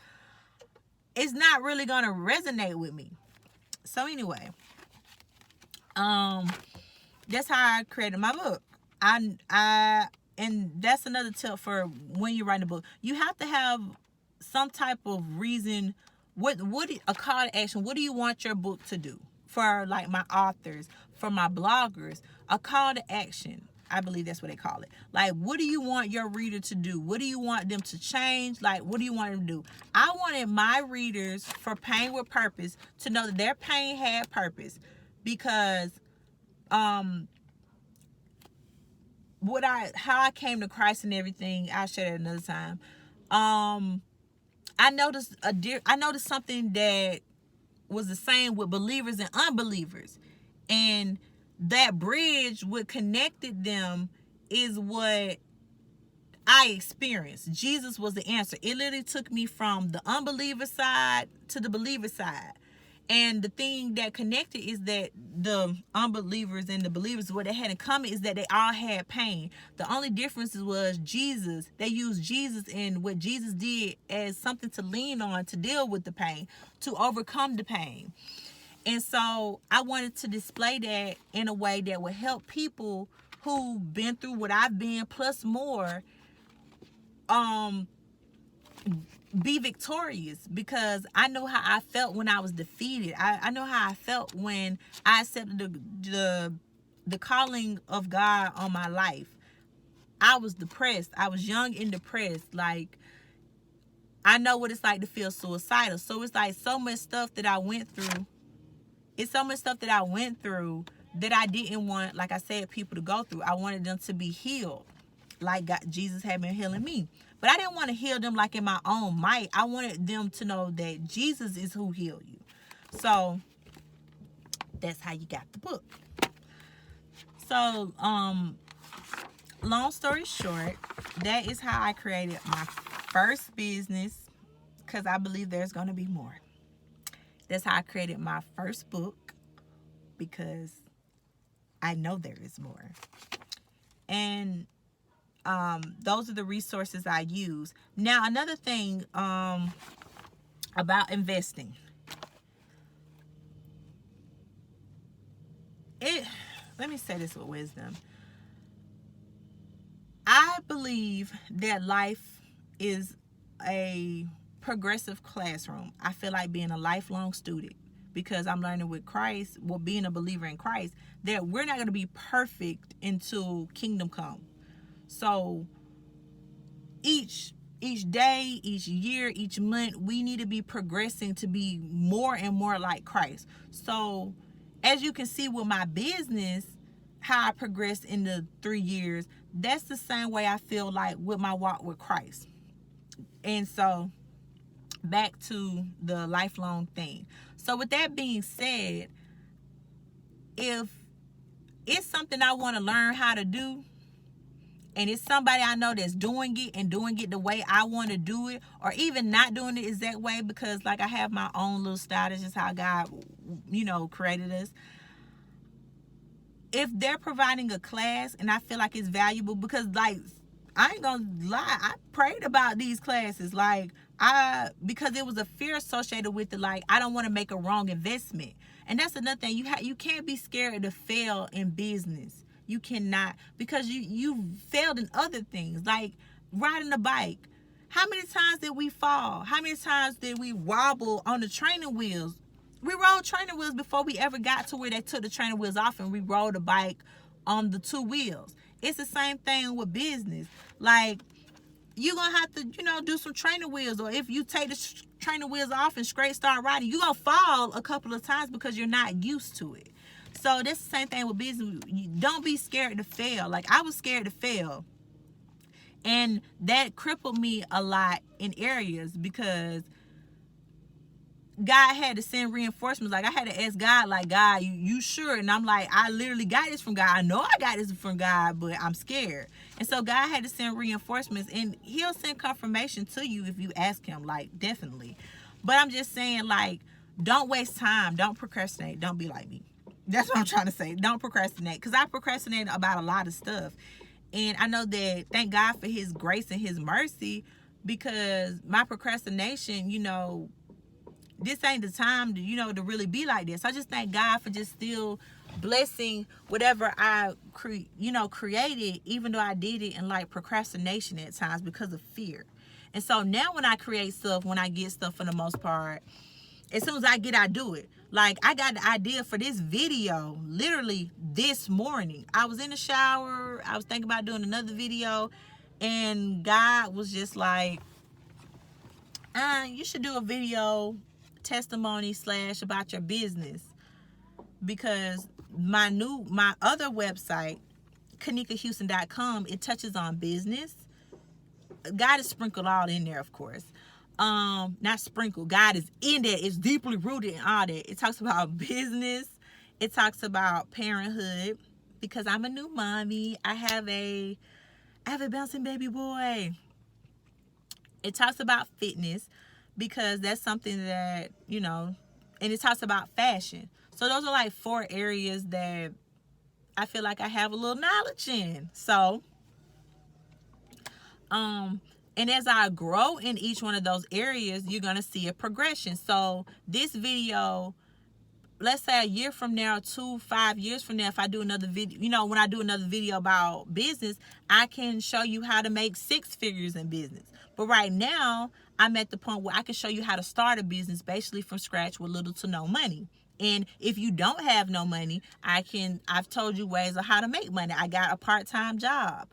it's not really going to resonate with me. So anyway, that's how I created my book. And that's another tip for when you're writing a book. You have to have some type of reason. A call to action. What do you want your book to do? For like my authors, for my bloggers, a call to action. I believe that's what they call it. Like, what do you want your reader to do? What do you want them to change? Like, what do you want them to do? I wanted my readers for Pain with Purpose to know that their pain had purpose, because how I came to Christ and everything, I'll share that another time. I noticed something that was the same with believers and unbelievers, and that bridge, what connected them, is what I experienced. Jesus was the answer. It literally took me from the unbeliever side to the believer side. And the thing that connected is that the unbelievers and the believers, what they had in common is that they all had pain. The only difference was Jesus. They used Jesus and what Jesus did as something to lean on to deal with the pain, to overcome the pain. And so I wanted to display that in a way that would help people who've been through what I've been, plus more, be victorious, because I know how I felt when I was defeated. I know how I felt when I accepted the calling of God on my life. I was depressed. I was young and depressed. Like, I know what it's like to feel suicidal. So it's like so much stuff that I went through. It's so much stuff that I went through that I didn't want, like I said, people to go through. I wanted them to be healed, like Jesus had been healing me. But I didn't want to heal them like in my own might. I wanted them to know that Jesus is who healed you. So that's how you got the book. So, long story short, that is how I created my first business, because I believe there's going to be more. That's how I created my first book, because I know there is more. And those are the resources I use. Now, another thing about investing. Let me say this with wisdom. I believe that life is a progressive classroom. I feel like being a lifelong student, because I'm learning with Christ, being a believer in Christ, that we're not going to be perfect until kingdom come. So each day, each year, each month, we need to be progressing to be more and more like Christ. So as you can see with my business, how I progressed in the 3 years, that's the same way I feel like with my walk with Christ. And so back to the lifelong thing. So with that being said, if it's something I want to learn how to do, and it's somebody I know that's doing it and doing it the way I want to do it, or even not doing it exact way, because like I have my own little style. That's just how God, created us. If they're providing a class and I feel like it's valuable, because like I ain't gonna lie, I prayed about these classes, like, because there was a fear associated with it, like, I don't want to make a wrong investment. And that's another thing, you can't be scared to fail in business. You cannot, because you failed in other things, like riding a bike. How many times did we fall? How many times did we wobble on the training wheels? We rode training wheels before we ever got to where they took the training wheels off and we rode a bike on the 2 wheels. It's the same thing with business. Like, you're going to have to, do some training wheels. Or if you take the training wheels off and straight start riding, you're going to fall a couple of times because you're not used to it. So that's the same thing with business. Don't be scared to fail. Like, I was scared to fail. And that crippled me a lot in areas because God had to send reinforcements. Like, I had to ask God, like, God, you sure? And I'm like, I literally got this from God. I know I got this from God, but I'm scared. And so God had to send reinforcements, and he'll send confirmation to you if you ask him, like, definitely. But I'm just saying, like, don't waste time. Don't procrastinate. Don't be like me. That's what I'm trying to say. Don't procrastinate, because I procrastinate about a lot of stuff. And I know that, thank God for his grace and his mercy, because my procrastination, this ain't the time to, to really be like this. I just thank God for just still blessing whatever I created, even though I did it in like procrastination at times because of fear. And so now when I create stuff, when I get stuff for the most part, as soon as I do it. Like, I got the idea for this video literally this morning. I was in the shower. I was thinking about doing another video, and God was just like, you should do a video testimony / about your business, because my other website, KanikaHouston.com, it touches on business. God is sprinkled all in there, of course. Not sprinkled. God is in there. It's deeply rooted in all that. It talks about business. It talks about parenthood, because I'm a new mommy. I have a bouncing baby boy. It talks about fitness, because that's something that, and it talks about fashion. So those are like 4 areas that I feel like I have a little knowledge in. So, and as I grow in each one of those areas, you're going to see a progression. So this video, let's say a year from now, 5 years from now, if I do another video, when I do another video about business, I can show you how to make 6 figures in business. But right now, I'm at the point where I can show you how to start a business basically from scratch with little to no money. And if you don't have no money, I've told you ways of how to make money. I got a part-time job.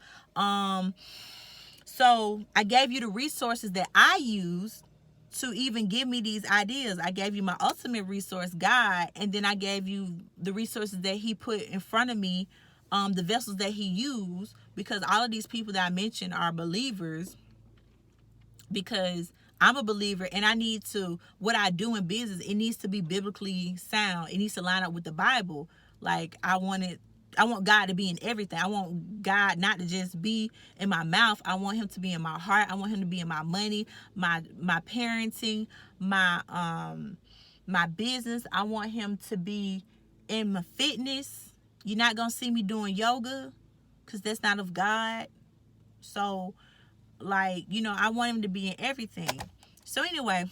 So I gave you the resources that I use to even give me these ideas. I gave you my ultimate resource, God, and then I gave you the resources that he put in front of me, the vessels that he used, because all of these people that I mentioned are believers, because I'm a believer, and I need to, what I do in business, it needs to be biblically sound. It needs to line up with the Bible. Like, I want God to be in everything. I want God not to just be in my mouth. I want him to be in my heart. I want him to be in my money, my parenting, my business. I want him to be in my fitness. You're not going to see me doing yoga, because that's not of God. So, like, I want him to be in everything. So anyway,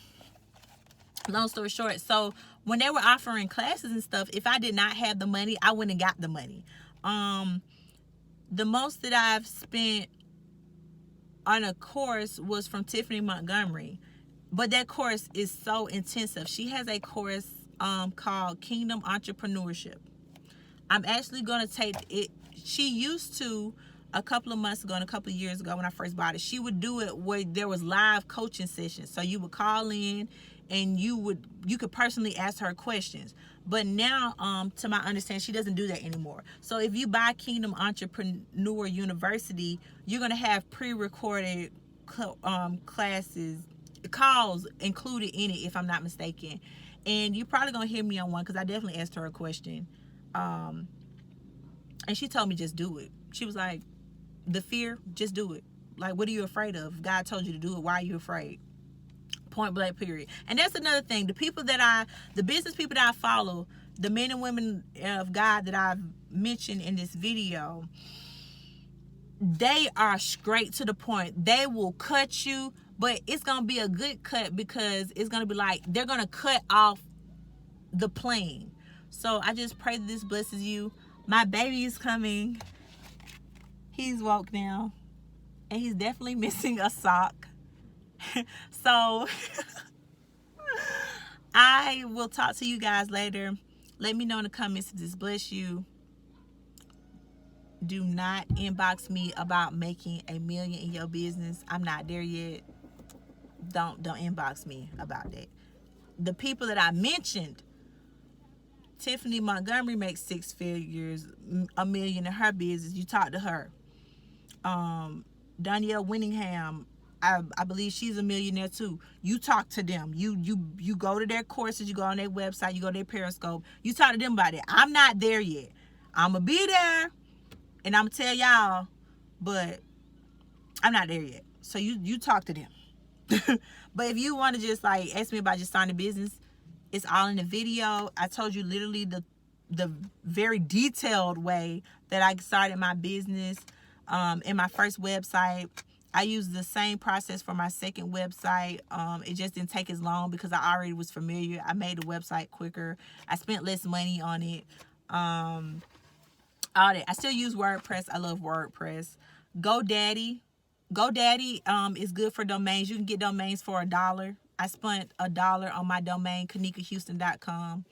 long story short, so when they were offering classes and stuff, if I did not have the money, I wouldn't have got the money. The most that I've spent on a course was from Tiphani Montgomery, but that course is so intensive. She has a course called Kingdom Entrepreneurship. I'm actually going to take it. She used to, a couple of months ago and a couple of years ago when I first bought it, she would do it where there was live coaching sessions. So you would call in and you could personally ask her questions. But now, to my understanding, she doesn't do that anymore. So if you buy Kingdom Entrepreneur University, you're going to have pre-recorded calls included in it, if I'm not mistaken. And you're probably going to hear me on one, because I definitely asked her a question. And she told me, just do it. She was like, the fear, just do it. Like, what are you afraid of? God told you to do it. Why are you afraid? Point blank, period. And that's another thing. The business people that I follow, the men and women of God that I've mentioned in this video, they are straight to the point. They will cut you, but it's gonna be a good cut, because it's gonna be like they're gonna cut off the plane. So I just pray that this blesses you. My baby is coming. He's woke now, and he's definitely missing a sock. So I will talk to you guys later. Let me know in the comments if this bless you. Do not inbox me about making $1 million in your business. I'm not there yet. Don't inbox me about that. The people that I mentioned, Tiphani Montgomery makes 6 figures, $1 million in her business. You talk to her. Danielle Winningham, I believe she's a millionaire too. You talk to them. You go to their courses. You go on their website. You go to their Periscope. You talk to them about it. I'm not there yet. I'm gonna be there, and I'm gonna tell y'all, but I'm not there yet. So you talk to them. But if you want to just like ask me about just starting a business, it's all in the video. I told you literally the very detailed way that I started my business. In my first website, I used the same process for my second website. It just didn't take as long because I already was familiar. I made the website quicker. I spent less money on it. All that. I still use WordPress. I love WordPress. GoDaddy is good for domains. You can get domains for $1. I spent $1 on my domain, KanikaHouston.com.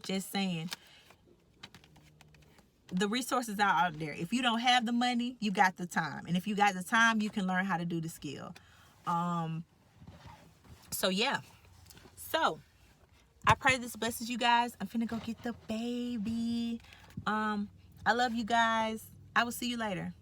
Just saying. The resources are out there. If you don't have the money, you got the time. And if you got the time, you can learn how to do the skill. So yeah. So I pray this blesses you guys. I'm finna go get the baby. I love you guys. I will see you later.